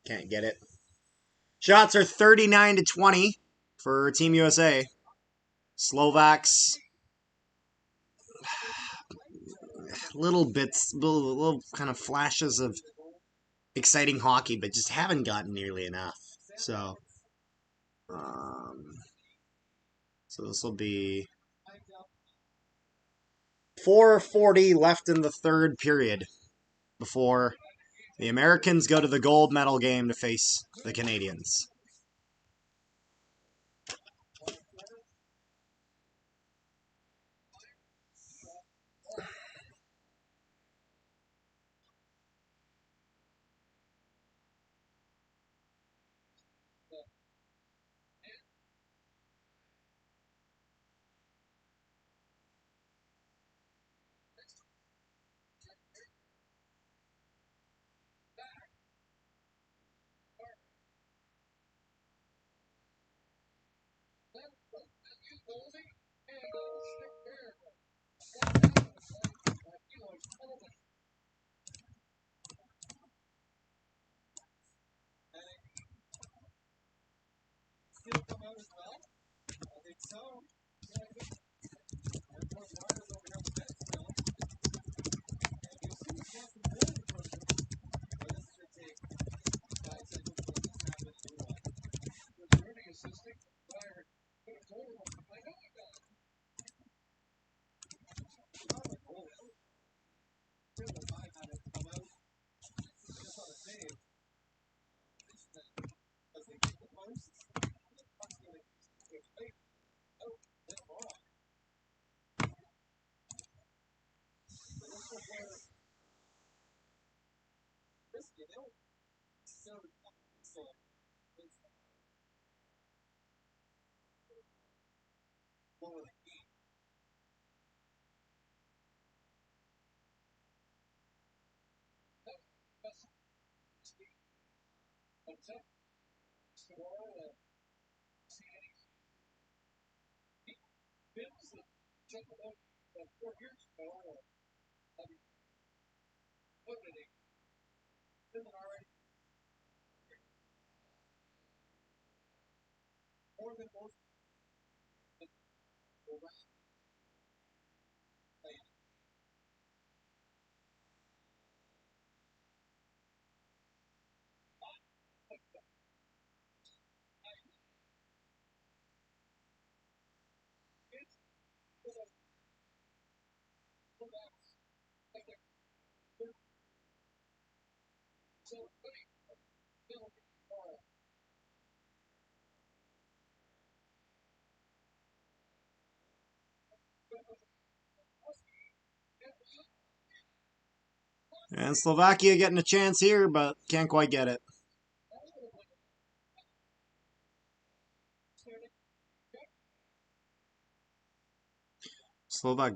can't get it. Shots are 39 to 20 for Team USA. Slovaks, little bits, little kind of flashes of exciting hockey, but just haven't gotten nearly enough. So, um, so this will be 4:40 left in the third period before the Americans go to the gold medal game to face the Canadians. And Slovakia getting a chance here, but can't quite get it. Slovak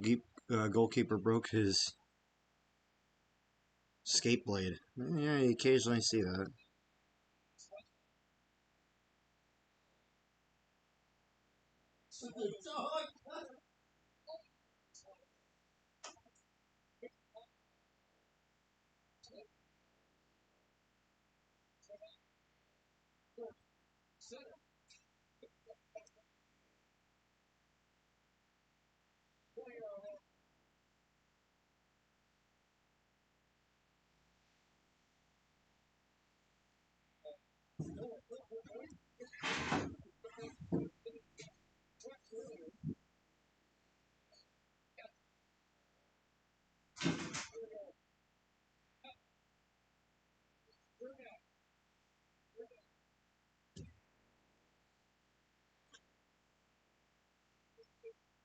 goalkeeper broke his Skate blade. Yeah, you occasionally see that.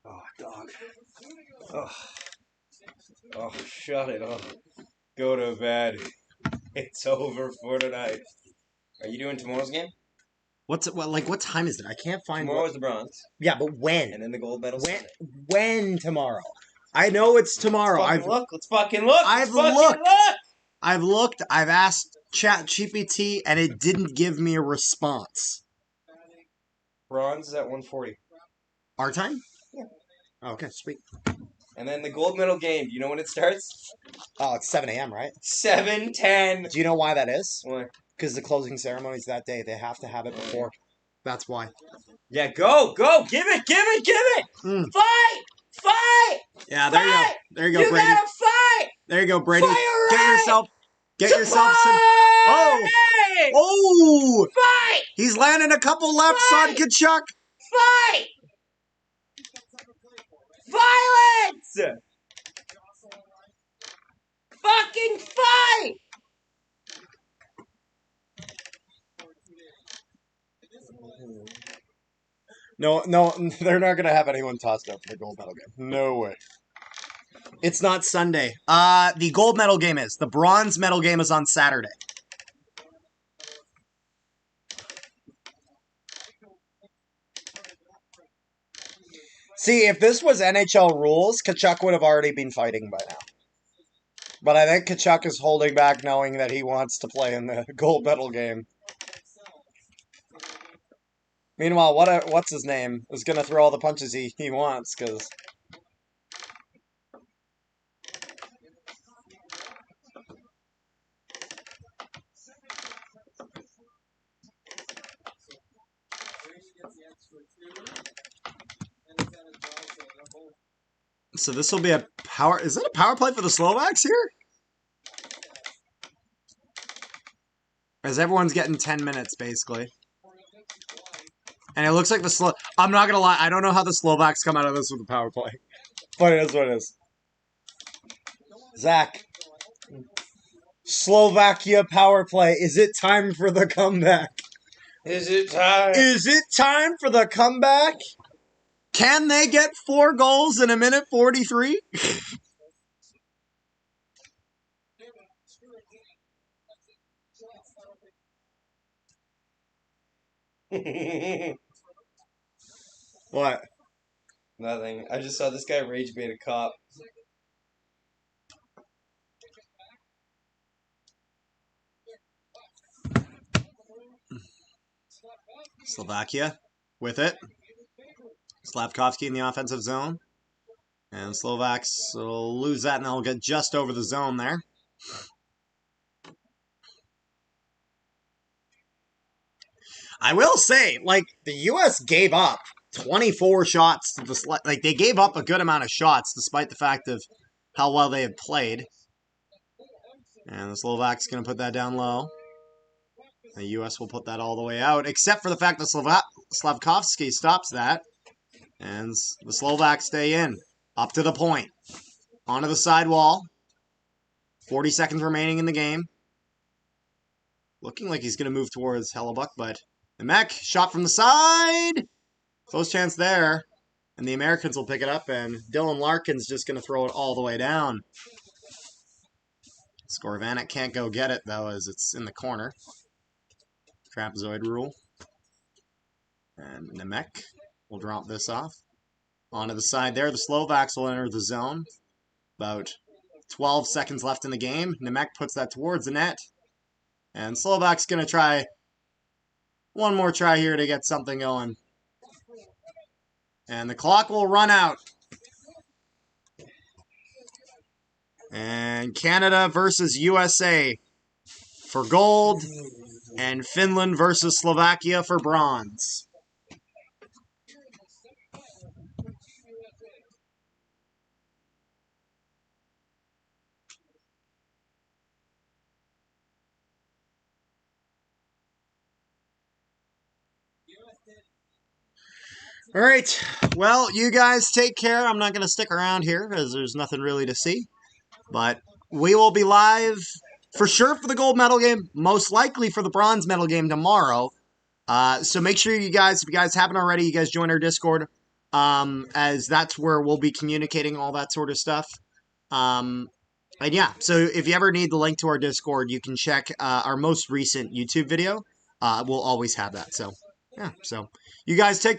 Oh, dog. Oh, oh, shut it off. Go to bed. It's over for tonight. Are you doing tomorrow's game? What's it? What time is it? I can't find. Tomorrow is the bronze, Yeah, but when? and then the gold medal. When? Sunday. When tomorrow? I know it's tomorrow. Let's fucking look. Let's fucking look. I've Let's fucking looked. look. I've looked. I've asked ChatGPT, and it didn't give me a response. Bronze is at 140. Our time? Yeah. Oh, okay, sweet. And then the gold medal game. Do you know when it starts? Oh, it's 7 a.m., right? 7:10. Do you know why that is? Why? Because the closing ceremony's that day. They have to have it before. That's why. Yeah, go, go, give it, give it, give it. Fight, fight. Yeah, there you go. There you go, You Brady. gotta fight. There you go, Brady. Fire Get right. yourself. Get yourself some. Oh! Oh! Fight! He's landing a couple lefts on Kachuk. Fight! Violence! Fucking fight! No, they're not going to have anyone tossed up for the gold medal game. No way. It's not Sunday. The gold medal game is. The bronze medal game is on Saturday. See, if this was NHL rules, Kachuk would have already been fighting by now. But I think Kachuk is holding back knowing that he wants to play in the gold medal game. Meanwhile, what's his name is going to throw all the punches he wants, because... So this will be a power... Is that a power play for the Slovaks here? As everyone's getting 10 minutes, basically. And it looks like the I'm not going to lie, I don't know how the Slovaks come out of this with a power play. But it is what it is. Zach. Slovakia power play. Is it time for the comeback? Is it time? Is it time for the comeback? Can they get 4 goals in a minute 43? What? Nothing. I just saw this guy rage bait a cop. Slovakia with it. Slavkovsky in the offensive zone. And Slovaks will lose that and they'll get just over the zone there. I will say, like, the U.S. gave up 24 shots to the like they gave up a good amount of shots despite the fact of how well they have played. And the Slovaks going to put that down low. The U.S. will put that all the way out, except for the fact that Slavkovsky stops that. And the Slovaks stay in. Up to the point. Onto the sidewall. 40 seconds remaining in the game. Looking like he's going to move towards Hellebuck, but the Mech shot from the side. Close chance there. And the Americans will pick it up, and Dylan Larkin's just going to throw it all the way down. Skorvanek can't go get it, though, as it's in the corner. Trapezoid rule. And Nemec will drop this off. Onto the side there. The Slovaks will enter the zone. About 12 seconds left in the game. Nemec puts that towards the net. And Slovak's going to try one more try here to get something going. And the clock will run out. And Canada versus USA for gold. And Finland versus Slovakia for bronze. All right. Well, you guys take care. I'm not going to stick around here because there's nothing really to see. But we will be live for sure for the gold medal game, most likely for the bronze medal game tomorrow. So make sure you guys, if you guys haven't already, you guys join our Discord, as that's where we'll be communicating all that sort of stuff. And yeah, so if you ever need the link to our Discord, you can check our most recent YouTube video. We'll always have that. So yeah, so you guys take care.